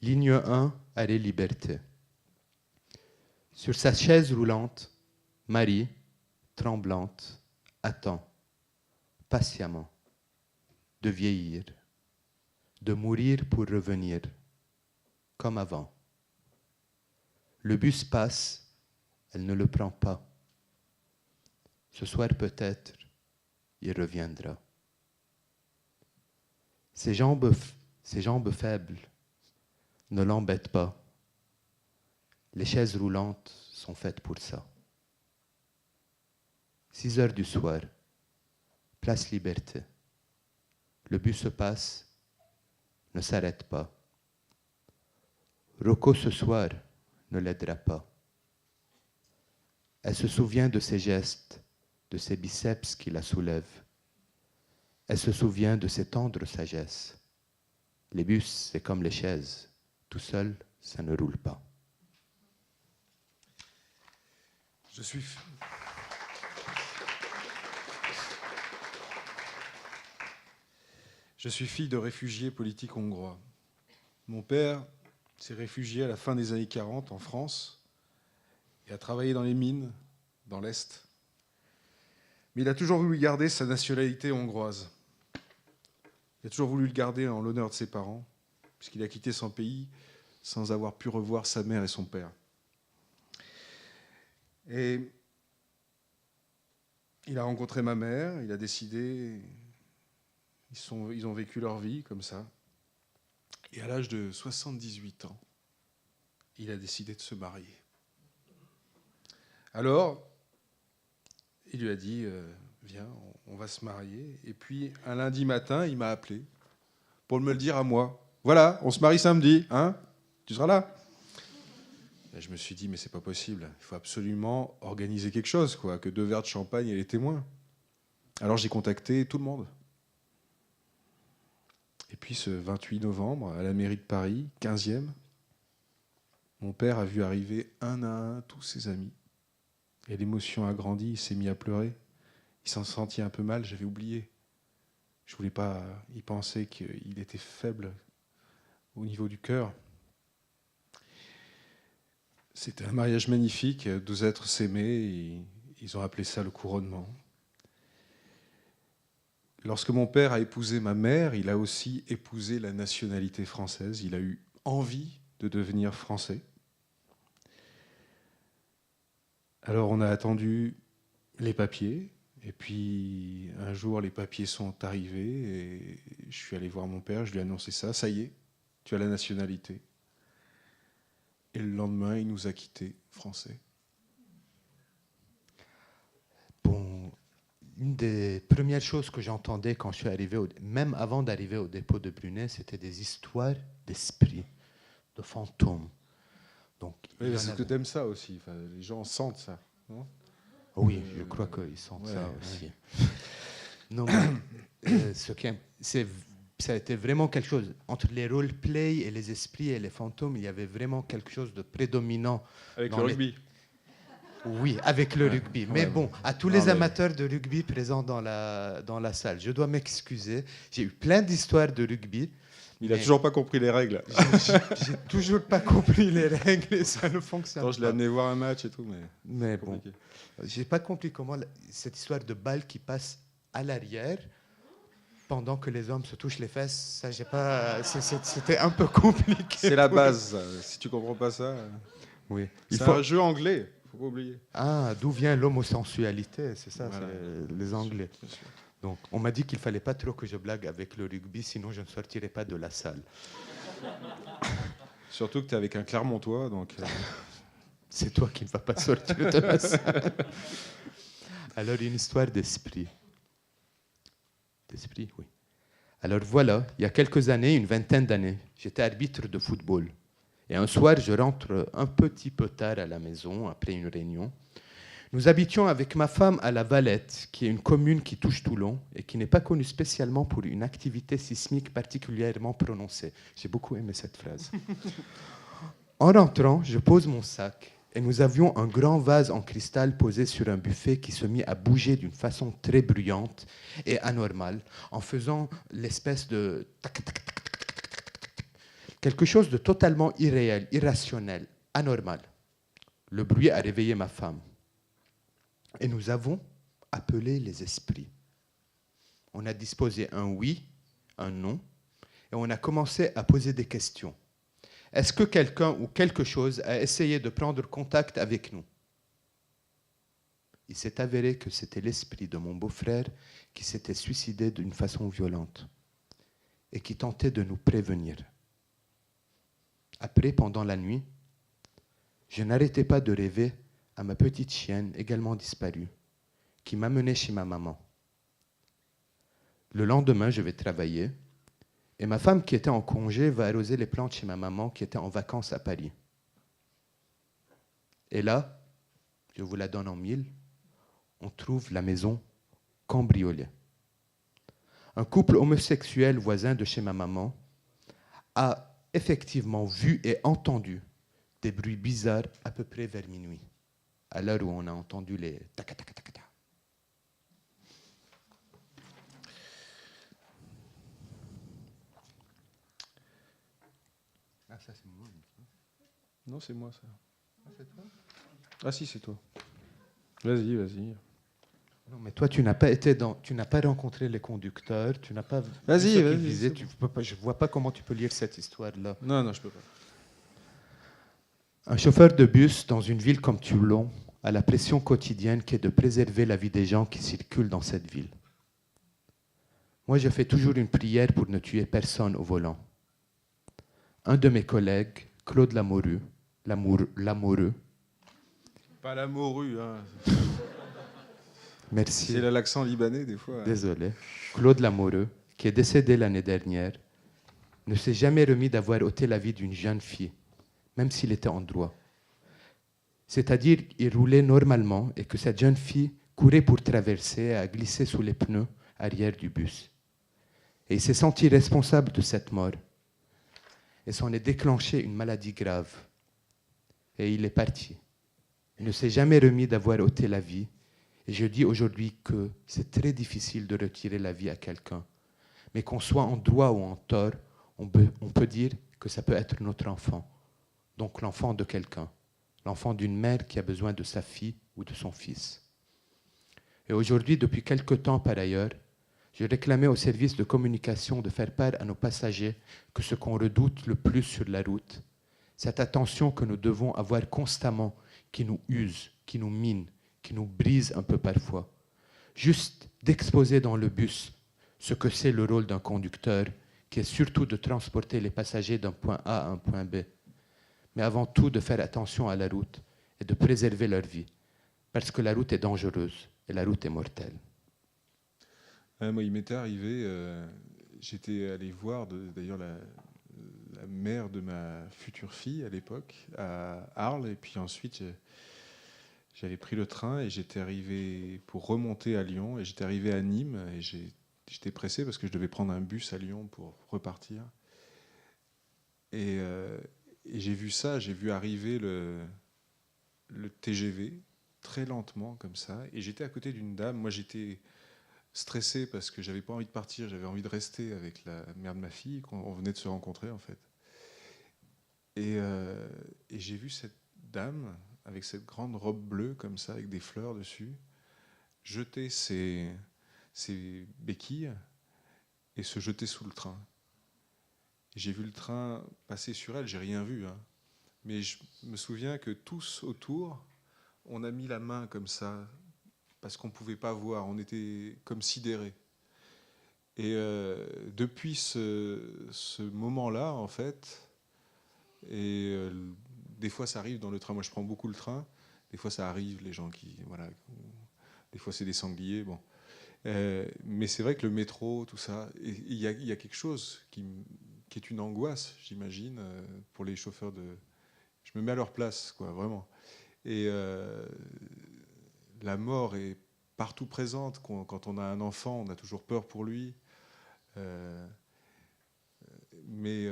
Ligne 1, arrêt Liberté. Sur sa chaise roulante, Marie, tremblante, attend, patiemment, de vieillir, de mourir pour revenir, comme avant. Le bus passe, elle ne le prend pas. Ce soir peut-être, il reviendra. Ses jambes faibles ne l'embêtent pas. Les chaises roulantes sont faites pour ça. 6 heures du soir, place Liberté. Le bus passe, ne s'arrête pas. Rocco ce soir ne l'aidera pas. Elle se souvient de ses gestes, de ses biceps qui la soulèvent. Elle se souvient de ses tendres sagesses. Les bus, c'est comme les chaises. Tout seul, ça ne roule pas. Je suis fille de réfugiés politiques hongrois. Mon père s'est réfugié à la fin des années 40 en France et a travaillé dans les mines dans l'Est. Mais il a toujours voulu garder sa nationalité hongroise. Il a toujours voulu le garder en l'honneur de ses parents, puisqu'il a quitté son pays sans avoir pu revoir sa mère et son père. Et il a rencontré ma mère, il a décidé, ils ont vécu leur vie comme ça. Et à l'âge de 78 ans, il a décidé de se marier. Alors, il lui a dit, viens, on va se marier. Et puis, un lundi matin, il m'a appelé pour me le dire à moi. Voilà, on se marie samedi, hein? Tu seras là? Et je me suis dit, mais c'est pas possible. Il faut absolument organiser quelque chose, quoi, que 2 verres de champagne et les témoins. Alors j'ai contacté tout le monde. Et puis ce 28 novembre, à la mairie de Paris, 15e, mon père a vu arriver un à un tous ses amis. Et l'émotion a grandi, il s'est mis à pleurer. Il s'en sentit un peu mal, j'avais oublié. Je voulais pas y penser qu'il était faible au niveau du cœur. C'était un mariage magnifique, 2 êtres s'aimaient, ils ont appelé ça le couronnement. Lorsque mon père a épousé ma mère, il a aussi épousé la nationalité française. Il a eu envie de devenir français. Alors on a attendu les papiers, et puis un jour les papiers sont arrivés, et je suis allé voir mon père, je lui ai annoncé ça, ça y est, tu as la nationalité. Et le lendemain, il nous a quittés, français. Bon, une des premières choses que j'entendais quand je suis arrivé, même avant d'arriver au dépôt de Brunet, c'était des histoires d'esprits, de fantômes. Donc, oui, parce que tu aimes ça aussi, enfin, les gens sentent ça, non? Oui, je crois qu'ils sentent ça aussi. Non, mais, ça a été vraiment quelque chose. Entre les roleplay et les esprits et les fantômes, il y avait vraiment quelque chose de prédominant. Avec le rugby. Oui, avec le rugby. Mais bon, à tous les amateurs de rugby présents dans la salle, je dois m'excuser. J'ai eu plein d'histoires de rugby. Il n'a toujours pas compris les règles. J'ai toujours pas compris les règles et ça ne fonctionne pas. Je l'ai amené voir un match et tout, mais bon, j'ai pas compris comment cette histoire de balle qui passe à l'arrière pendant que les hommes se touchent les fesses, ça j'ai pas. C'était un peu compliqué. C'est la base. Si tu comprends pas ça. Oui. C'est un jeu anglais. Faut pas oublier. Ah, d'où vient l'homosensualité, c'est ça, voilà. C'est les Anglais. Bien sûr. Donc, on m'a dit qu'il fallait pas trop que je blague avec le rugby, sinon je ne sortirais pas de la salle. Surtout que tu es avec un Clermontois, donc. C'est toi qui ne vas pas sortir de la salle. Alors, une histoire d'esprit. D'esprit, oui. Alors voilà, il y a quelques années, une vingtaine d'années, j'étais arbitre de football. Et un soir, je rentre un petit peu tard à la maison, après une réunion. Nous habitions avec ma femme à La Valette, qui est une commune qui touche Toulon et qui n'est pas connue spécialement pour une activité sismique particulièrement prononcée. J'ai beaucoup aimé cette phrase. En rentrant, je pose mon sac et nous avions un grand vase en cristal posé sur un buffet qui se mit à bouger d'une façon très bruyante et anormale, en faisant l'espèce de quelque chose de totalement irréel, irrationnel, anormal. Le bruit a réveillé ma femme. Et nous avons appelé les esprits. On a disposé un oui, un non, et on a commencé à poser des questions. Est-ce que quelqu'un ou quelque chose a essayé de prendre contact avec nous? Il s'est avéré que c'était l'esprit de mon beau-frère qui s'était suicidé d'une façon violente et qui tentait de nous prévenir. Après, pendant la nuit, je n'arrêtais pas de rêver à ma petite chienne, également disparue, qui m'amenait chez ma maman. Le lendemain, je vais travailler, et ma femme qui était en congé va arroser les plantes chez ma maman qui était en vacances à Paris. Et là, je vous la donne en mille, on trouve la maison cambriolée. Un couple homosexuel voisin de chez ma maman a effectivement vu et entendu des bruits bizarres à peu près vers minuit, à l'heure où on a entendu les taca taca taca. Ah, ça c'est moi. Non, c'est moi ça. Ah, c'est toi? Ah si, c'est toi. Vas-y, vas-y. Non, mais toi, tu n'as pas rencontré les conducteurs, tu n'as pas vu Vas-y, ce qu'ils vas-y, disaient, c'est je vois pas comment tu peux lire cette histoire-là. Non, je peux pas. Un chauffeur de bus dans une ville comme Toulon a la pression quotidienne qui est de préserver la vie des gens qui circulent dans cette ville. Moi, je fais toujours une prière pour ne tuer personne au volant. Un de mes collègues, Claude Lamoureux, Pas la morue, hein. merci. C'est l'accent libanais des fois. Désolé. Claude Lamoureux, qui est décédé l'année dernière, ne s'est jamais remis d'avoir ôté la vie d'une jeune fille, même s'il était en droit. C'est-à-dire qu'il roulait normalement et que cette jeune fille courait pour traverser et a glissé sous les pneus arrière du bus. Et il s'est senti responsable de cette mort. Et s'en est déclenché une maladie grave. Et il est parti. Il ne s'est jamais remis d'avoir ôté la vie. Et je dis aujourd'hui que c'est très difficile de retirer la vie à quelqu'un. Mais qu'on soit en droit ou en tort, on peut dire que ça peut être notre enfant. Donc l'enfant de quelqu'un. L'enfant d'une mère qui a besoin de sa fille ou de son fils. Et aujourd'hui, depuis quelque temps par ailleurs, je réclamais au service de communication de faire part à nos passagers que ce qu'on redoute le plus sur la route, cette attention que nous devons avoir constamment, qui nous use, qui nous mine, qui nous brise un peu parfois. Juste d'exposer dans le bus ce que c'est le rôle d'un conducteur, qui est surtout de transporter les passagers d'un point A à un point B, mais avant tout de faire attention à la route et de préserver leur vie, parce que la route est dangereuse et la route est mortelle. Moi, il m'était arrivé, j'étais allé voir d'ailleurs la mère de ma future fille à l'époque, à Arles, et puis ensuite j'avais pris le train et j'étais arrivé pour remonter à Lyon, et j'étais arrivé à Nîmes, et j'étais pressé parce que je devais prendre un bus à Lyon pour repartir. Et j'ai vu ça, j'ai vu arriver le TGV très lentement comme ça, et j'étais à côté d'une dame. Moi, j'étais stressé parce que j'avais pas envie de partir, j'avais envie de rester avec la mère de ma fille, qu'on venait de se rencontrer en fait. Et j'ai vu cette dame avec cette grande robe bleue comme ça, avec des fleurs dessus, jeter ses béquilles et se jeter sous le train. J'ai vu le train passer sur elle, j'ai rien vu, hein. Mais je me souviens que tous autour, on a mis la main comme ça, parce qu'on ne pouvait pas voir, on était comme sidérés. Et depuis ce moment-là, en fait, et des fois ça arrive dans le train, moi je prends beaucoup le train, des fois ça arrive, les gens qui... Voilà, des fois c'est des sangliers, bon. Mais c'est vrai que le métro, tout ça, il y a quelque chose qui est une angoisse, j'imagine, pour les chauffeurs de... Je me mets à leur place, quoi, vraiment. Et la mort est partout présente. Quand on a un enfant, on a toujours peur pour lui. Mais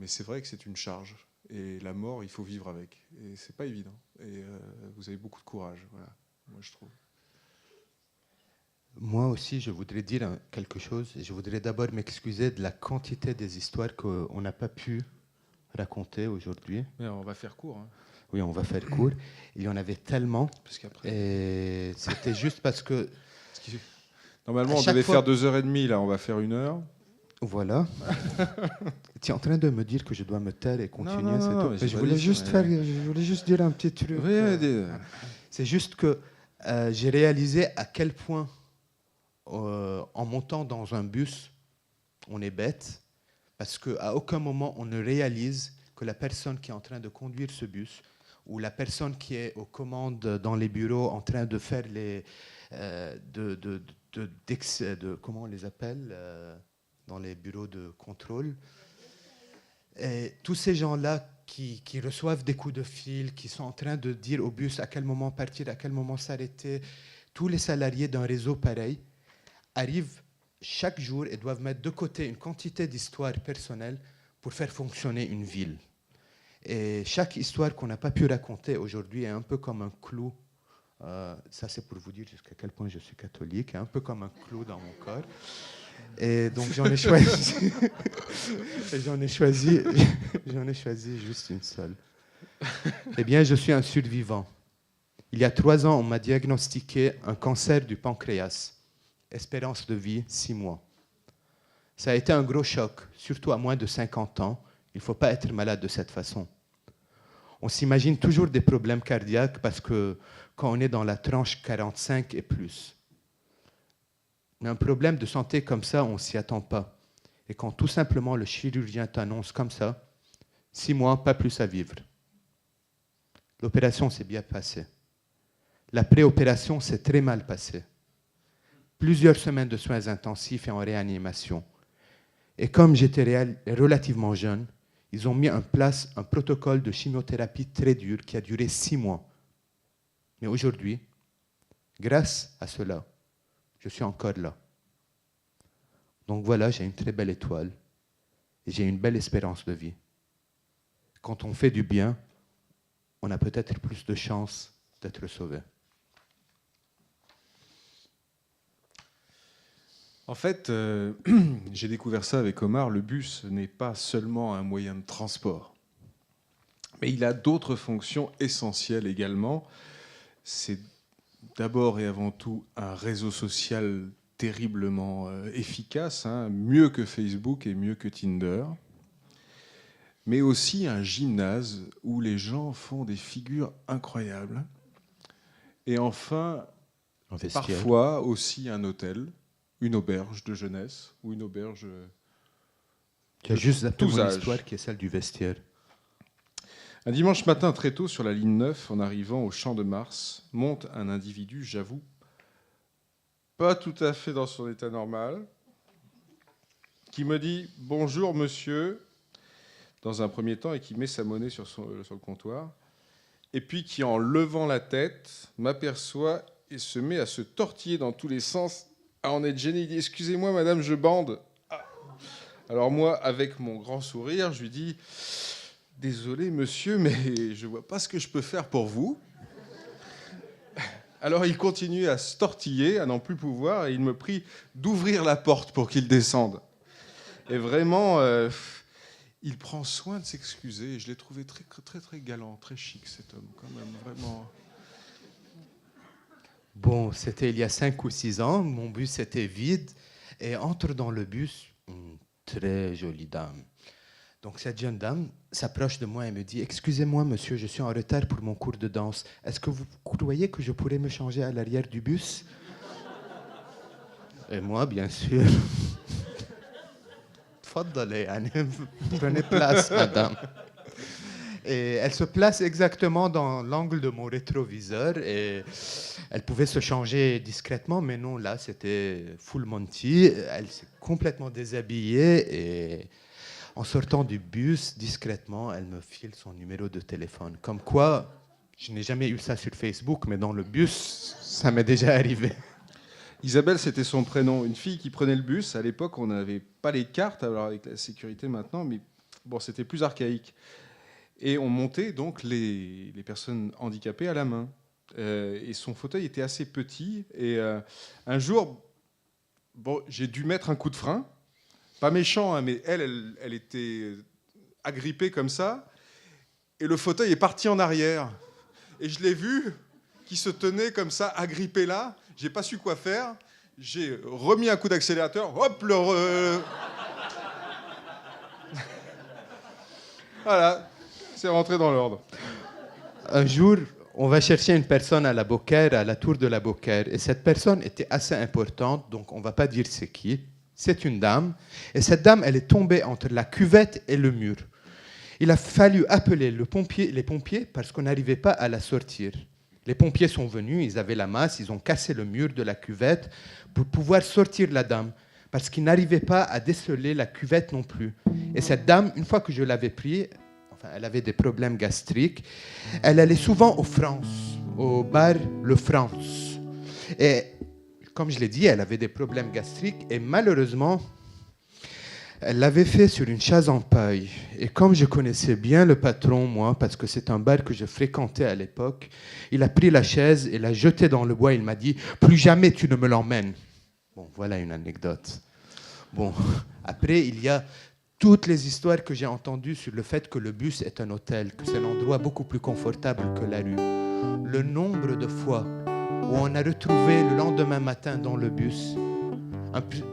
c'est vrai que c'est une charge. Et la mort, il faut vivre avec. Et c'est pas évident. Et vous avez beaucoup de courage, voilà, moi je trouve. Moi aussi, je voudrais dire quelque chose. Je voudrais d'abord m'excuser de la quantité des histoires qu'on n'a pas pu raconter aujourd'hui. Mais on va faire court, hein. Oui, on va faire court. Il y en avait tellement. Parce qu'après... Et c'était juste parce que... Normalement, on devait faire 2h30, là, on va faire 1 heure. Voilà. Tu es en train de me dire que je dois me taire et continuer, non, c'est tout. je voulais juste dire un petit truc. C'est juste que j'ai réalisé à quel point, en montant dans un bus, on est bête, parce qu'à aucun moment on ne réalise que la personne qui est en train de conduire ce bus, ou la personne qui est aux commandes dans les bureaux en train de faire les... comment on les appelle dans les bureaux de contrôle. Et tous ces gens-là qui reçoivent des coups de fil, qui sont en train de dire au bus à quel moment partir, à quel moment s'arrêter, tous les salariés d'un réseau pareil arrivent chaque jour et doivent mettre de côté une quantité d'histoires personnelles pour faire fonctionner une ville. Et chaque histoire qu'on n'a pas pu raconter aujourd'hui est un peu comme un clou. Ça, c'est pour vous dire jusqu'à quel point je suis catholique, un peu comme un clou dans mon corps. Et donc, j'en ai choisi. j'en ai choisi juste une seule. Eh bien, je suis un survivant. Il y a 3 ans, on m'a diagnostiqué un cancer du pancréas. Espérance de vie, 6 mois. Ça a été un gros choc, surtout à moins de 50 ans. Il ne faut pas être malade de cette façon. On s'imagine toujours des problèmes cardiaques parce que quand on est dans la tranche 45 et plus. Mais un problème de santé comme ça, on ne s'y attend pas. Et quand tout simplement le chirurgien t'annonce comme ça, 6 mois, pas plus à vivre. L'opération s'est bien passée. La préopération s'est très mal passée. Plusieurs semaines de soins intensifs et en réanimation. Et comme j'étais relativement jeune, ils ont mis en place un protocole de chimiothérapie très dur qui a duré 6 mois. Mais aujourd'hui, grâce à cela, je suis encore là. Donc voilà, j'ai une très belle étoile et j'ai une belle espérance de vie. Quand on fait du bien, on a peut-être plus de chances d'être sauvé. En fait, j'ai découvert ça avec Omar, le bus n'est pas seulement un moyen de transport, mais il a d'autres fonctions essentielles également. C'est d'abord et avant tout un réseau social terriblement efficace, mieux que Facebook et mieux que Tinder, mais aussi un gymnase où les gens font des figures incroyables. Et enfin, parfois aussi un hôtel, une auberge de jeunesse ou une auberge qui a juste zappé mon âges. histoire qui est celle du vestiaire. Un dimanche matin très tôt sur la ligne 9, en arrivant au Champ de Mars, monte un individu, j'avoue, pas tout à fait dans son état normal, qui me dit « Bonjour monsieur » dans un premier temps et qui met sa monnaie sur le comptoir, et puis qui, en levant la tête, m'aperçoit et se met à se tortiller dans tous les sens, à en être gêné. Il dit « Excusez-moi madame, je bande. » Alors moi, avec mon grand sourire, je lui dis « Désolé monsieur, mais je ne vois pas ce que je peux faire pour vous. » Alors il continue à se tortiller, à n'en plus pouvoir, et il me prie d'ouvrir la porte pour qu'il descende. Et vraiment, il prend soin de s'excuser. Et je l'ai trouvé très, très, très galant, très chic cet homme, quand même, vraiment. Bon, c'était il y a 5 ou 6 ans, mon bus était vide, et entre dans le bus une très jolie dame. Donc cette jeune dame s'approche de moi et me dit « Excusez-moi monsieur, je suis en retard pour mon cours de danse. Est-ce que vous croyez que je pourrais me changer à l'arrière du bus ?» Et moi, bien sûr, « Tfaddali, prenez place madame. » Et elle se place exactement dans l'angle de mon rétroviseur et elle pouvait se changer discrètement, mais non, là c'était full Monty. Elle s'est complètement déshabillée et en sortant du bus, discrètement, elle me file son numéro de téléphone. Comme quoi, je n'ai jamais eu ça sur Facebook, mais dans le bus, ça m'est déjà arrivé. Isabelle, c'était son prénom. Une fille qui prenait le bus. À l'époque, on n'avait pas les cartes, alors avec la sécurité maintenant, mais bon, c'était plus archaïque. Et on montait donc les personnes handicapées à la main. Et son fauteuil était assez petit. Et un jour, bon, j'ai dû mettre un coup de frein. Pas méchant, mais elle était agrippée comme ça. Et le fauteuil est parti en arrière. Et je l'ai vu qui se tenait comme ça, agrippé là. J'ai pas su quoi faire. J'ai remis un coup d'accélérateur. Hop, Voilà, c'est rentré dans l'ordre. Un jour, on va chercher une personne à la Beaucaire, à la tour de la Beaucaire. Et cette personne était assez importante, donc on ne va pas dire c'est qui. C'est une dame. Et cette dame, elle est tombée entre la cuvette et le mur. Il a fallu appeler les pompiers parce qu'on n'arrivait pas à la sortir. Les pompiers sont venus, ils avaient la masse, ils ont cassé le mur de la cuvette pour pouvoir sortir la dame. Parce qu'ils n'arrivaient pas à déceler la cuvette non plus. Et cette dame, une fois que je l'avais prise, enfin, elle avait des problèmes gastriques, elle allait souvent au France, au bar Le France. Et comme je l'ai dit, elle avait des problèmes gastriques et malheureusement, Elle l'avait fait sur une chaise en paille. Et comme je connaissais bien le patron, moi, parce que c'est un bar que je fréquentais à l'époque, il a pris la chaise et l'a jetée dans le bois. Il m'a dit « Plus jamais tu ne me l'emmènes ». Bon, voilà une anecdote. Bon, après, il y a toutes les histoires que j'ai entendues sur le fait que le bus est un hôtel, que c'est un endroit beaucoup plus confortable que la rue. Le nombre de fois où on a retrouvé le lendemain matin dans le bus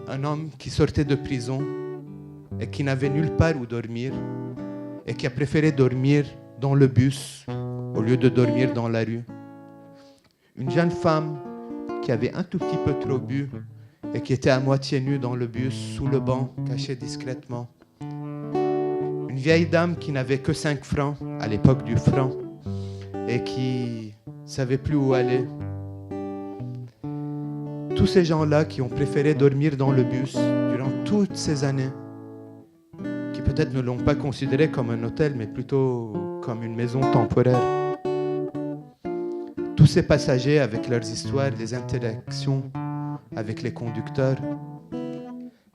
un homme qui sortait de prison et qui n'avait nulle part où dormir et qui a préféré dormir dans le bus au lieu de dormir dans la rue. Une jeune femme qui avait un tout petit peu trop bu et qui était à moitié nue dans le bus, sous le banc, cachée discrètement. Une vieille dame qui n'avait que 5 francs, à l'époque du franc, et qui ne savait plus où aller. Tous ces gens-là qui ont préféré dormir dans le bus durant toutes ces années, qui peut-être ne l'ont pas considéré comme un hôtel, mais plutôt comme une maison temporaire. Tous ces passagers avec leurs histoires, les interactions avec les conducteurs.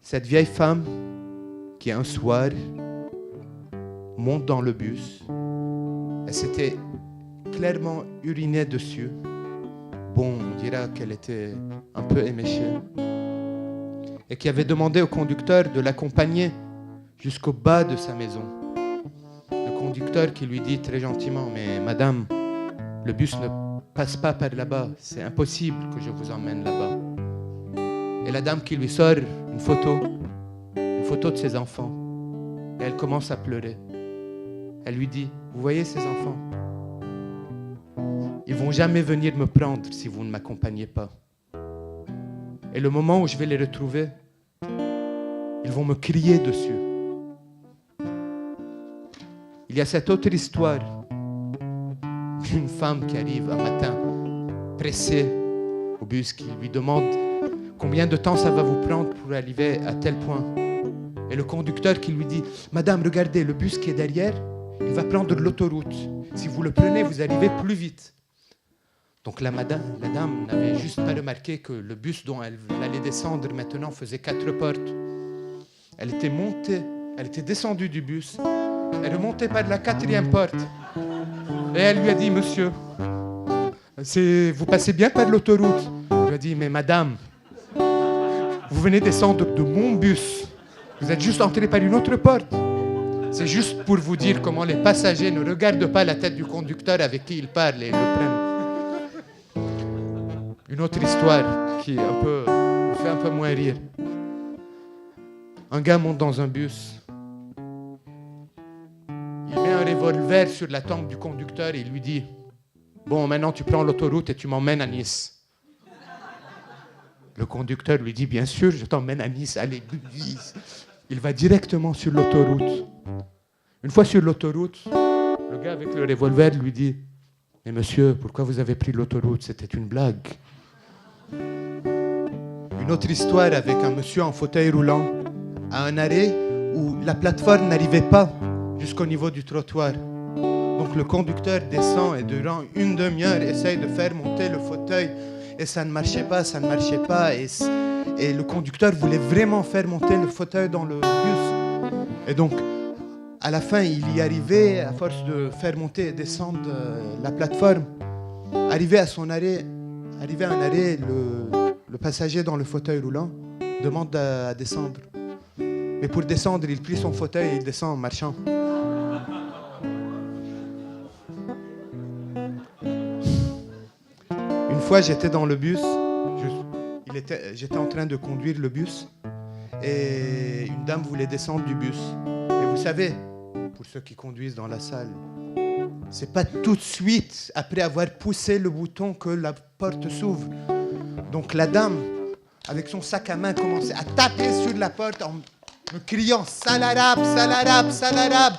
Cette vieille femme qui, un soir, monte dans le bus. Elle s'était clairement urinée dessus. Bon, on dira qu'elle était un peu éméchée. Et qui avait demandé au conducteur de l'accompagner jusqu'au bas de sa maison. Le conducteur qui lui dit très gentiment « Mais madame, le bus ne passe pas par là-bas. C'est impossible que je vous emmène là-bas. » Et la dame qui lui sort une photo de ses enfants. Et elle commence à pleurer. Elle lui dit « Vous voyez ces enfants ? Ils vont jamais venir me prendre si vous ne m'accompagnez pas. Et le moment où je vais les retrouver, ils vont me crier dessus. » Il y a cette autre histoire d'une femme qui arrive un matin pressée au bus, qui lui demande combien de temps ça va vous prendre pour arriver à tel point. Et le conducteur qui lui dit « Madame, regardez, le bus qui est derrière, il va prendre l'autoroute. Si vous le prenez, vous arrivez plus vite. » Donc la dame n'avait juste pas remarqué que le bus dont elle allait descendre maintenant faisait 4 portes. Elle était montée, elle était descendue du bus, elle remontait par la 4e porte. Et elle lui a dit « Monsieur, vous passez bien par l'autoroute ?» Elle lui a dit « Mais madame, vous venez descendre de mon bus. Vous êtes juste entré par une autre porte. » C'est juste pour vous dire comment les passagers ne regardent pas la tête du conducteur avec qui ils parlent et le prennent. Une autre histoire qui me fait un peu moins rire. Un gars monte dans un bus. Il met un revolver sur la tempe du conducteur et il lui dit « Bon, maintenant tu prends l'autoroute et tu m'emmènes à Nice. » Le conducteur lui dit « Bien sûr, je t'emmène à Nice, allez, vite. » Il va directement sur l'autoroute. Une fois sur l'autoroute, le gars avec le revolver lui dit « Mais monsieur, pourquoi vous avez pris l'autoroute? C'était une blague. » Une autre histoire avec un monsieur en fauteuil roulant à un arrêt où la plateforme n'arrivait pas jusqu'au niveau du trottoir. Donc le conducteur descend et durant une demi-heure essaye de faire monter le fauteuil et ça ne marchait pas. Et le conducteur voulait vraiment faire monter le fauteuil dans le bus. Et donc, à la fin, il y arrivait à force de faire monter et descendre la plateforme. Arrivé à un arrêt, le passager dans le fauteuil roulant demande à descendre. Mais pour descendre, il prit son fauteuil et il descend en marchant. Une fois, j'étais dans le bus. J'étais en train de conduire le bus et une dame voulait descendre du bus. Et vous savez, pour ceux qui conduisent dans la salle, c'est pas tout de suite après avoir poussé le bouton que la porte s'ouvre. Donc la dame, avec son sac à main, commençait à taper sur la porte en me criant « Salarab, Salarab, Salarab !»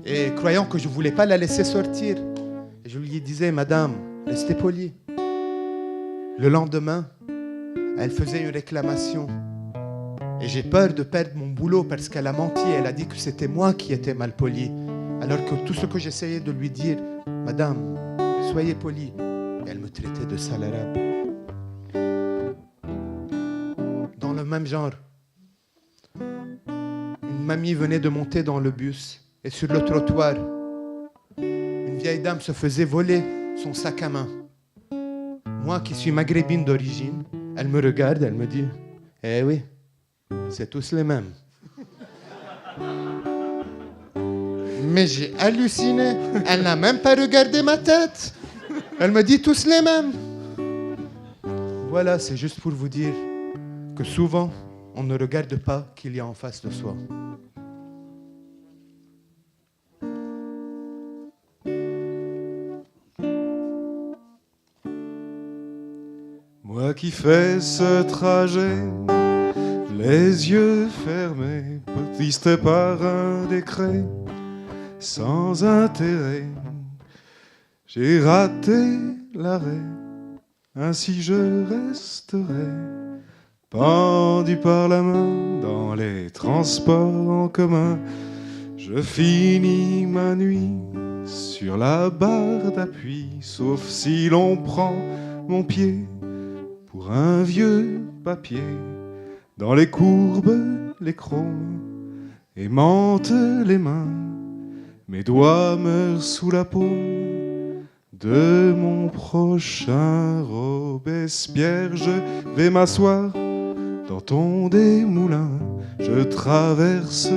et croyant que je ne voulais pas la laisser sortir. Et je lui disais « Madame, restez polie. » Le lendemain, elle faisait une réclamation. Et j'ai peur de perdre mon boulot parce qu'elle a menti. Elle a dit que c'était moi qui étais mal poli. Alors que tout ce que j'essayais de lui dire, « Madame, soyez polie. » Et elle me traitait de sale arabe. Dans le même genre, mamie venait de monter dans le bus et sur le trottoir, une vieille dame se faisait voler son sac à main. Moi qui suis maghrébine d'origine, elle me regarde, elle me dit « Eh oui, c'est tous les mêmes. » Mais j'ai halluciné. Elle n'a même pas regardé ma tête. Elle me dit tous les mêmes. Voilà, c'est juste pour vous dire que souvent, on ne regarde pas qu'il y a en face de soi. Moi qui fais ce trajet, les yeux fermés, pisté par un décret, sans intérêt, j'ai raté l'arrêt, ainsi je resterai, pendu par la main dans les transports en commun. Je finis ma nuit sur la barre d'appui, sauf si l'on prend mon pied pour un vieux papier. Dans les courbes, les chromes, aimantent les mains, mes doigts meurent sous la peau de mon prochain Robespierre. Je vais m'asseoir dans ton démoulin, je traverse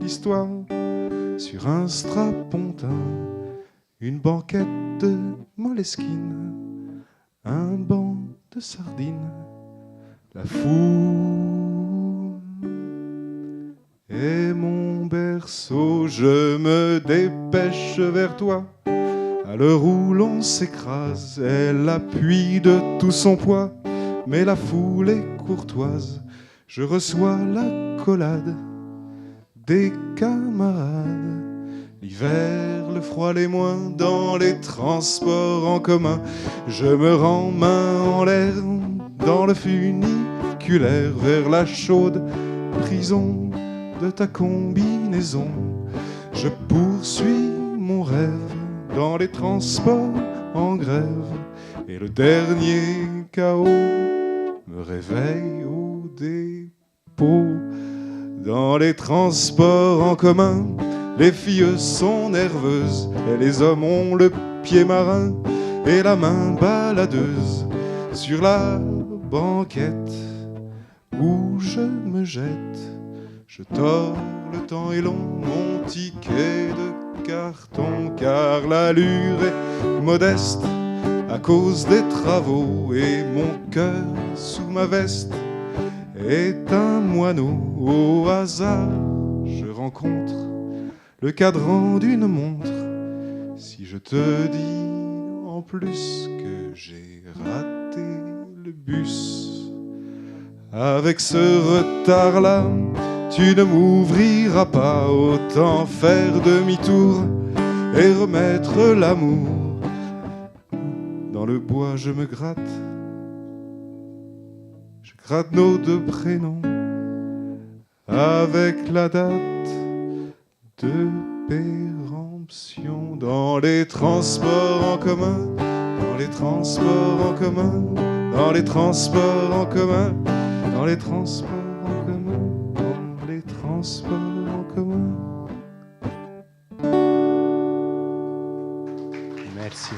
l'histoire sur un strapontin, une banquette de Moleskine, un banc de sardines, la foule est mon berceau. Je me dépêche vers toi, à l'heure où l'on s'écrase, elle appuie de tout son poids, mais la foule est courtoise. Je reçois l'accolade des camarades. L'hiver, le froid, les moins dans les transports en commun. Je me rends main en l'air dans le funiculaire vers la chaude prison de ta combinaison. Je poursuis mon rêve dans les transports en grève et le dernier chaos me réveille au dépôt. Dans les transports en commun, les filles sont nerveuses et les hommes ont le pied marin et la main baladeuse sur la banquette où je me jette. Je tords, le temps est long, mon ticket de carton, car l'allure est modeste à cause des travaux et mon cœur sous ma veste est un moineau. Au hasard, je rencontre le cadran d'une montre. Si je te dis en plus que j'ai raté le bus, avec ce retard-là, tu ne m'ouvriras pas. Autant faire demi-tour et remettre l'amour. Dans le bois, je me gratte. Je gratte nos deux prénoms avec la date de péremption. Dans les transports en commun, dans les transports en commun, dans les transports en commun, dans les transports en commun, dans les transports en commun. Merci.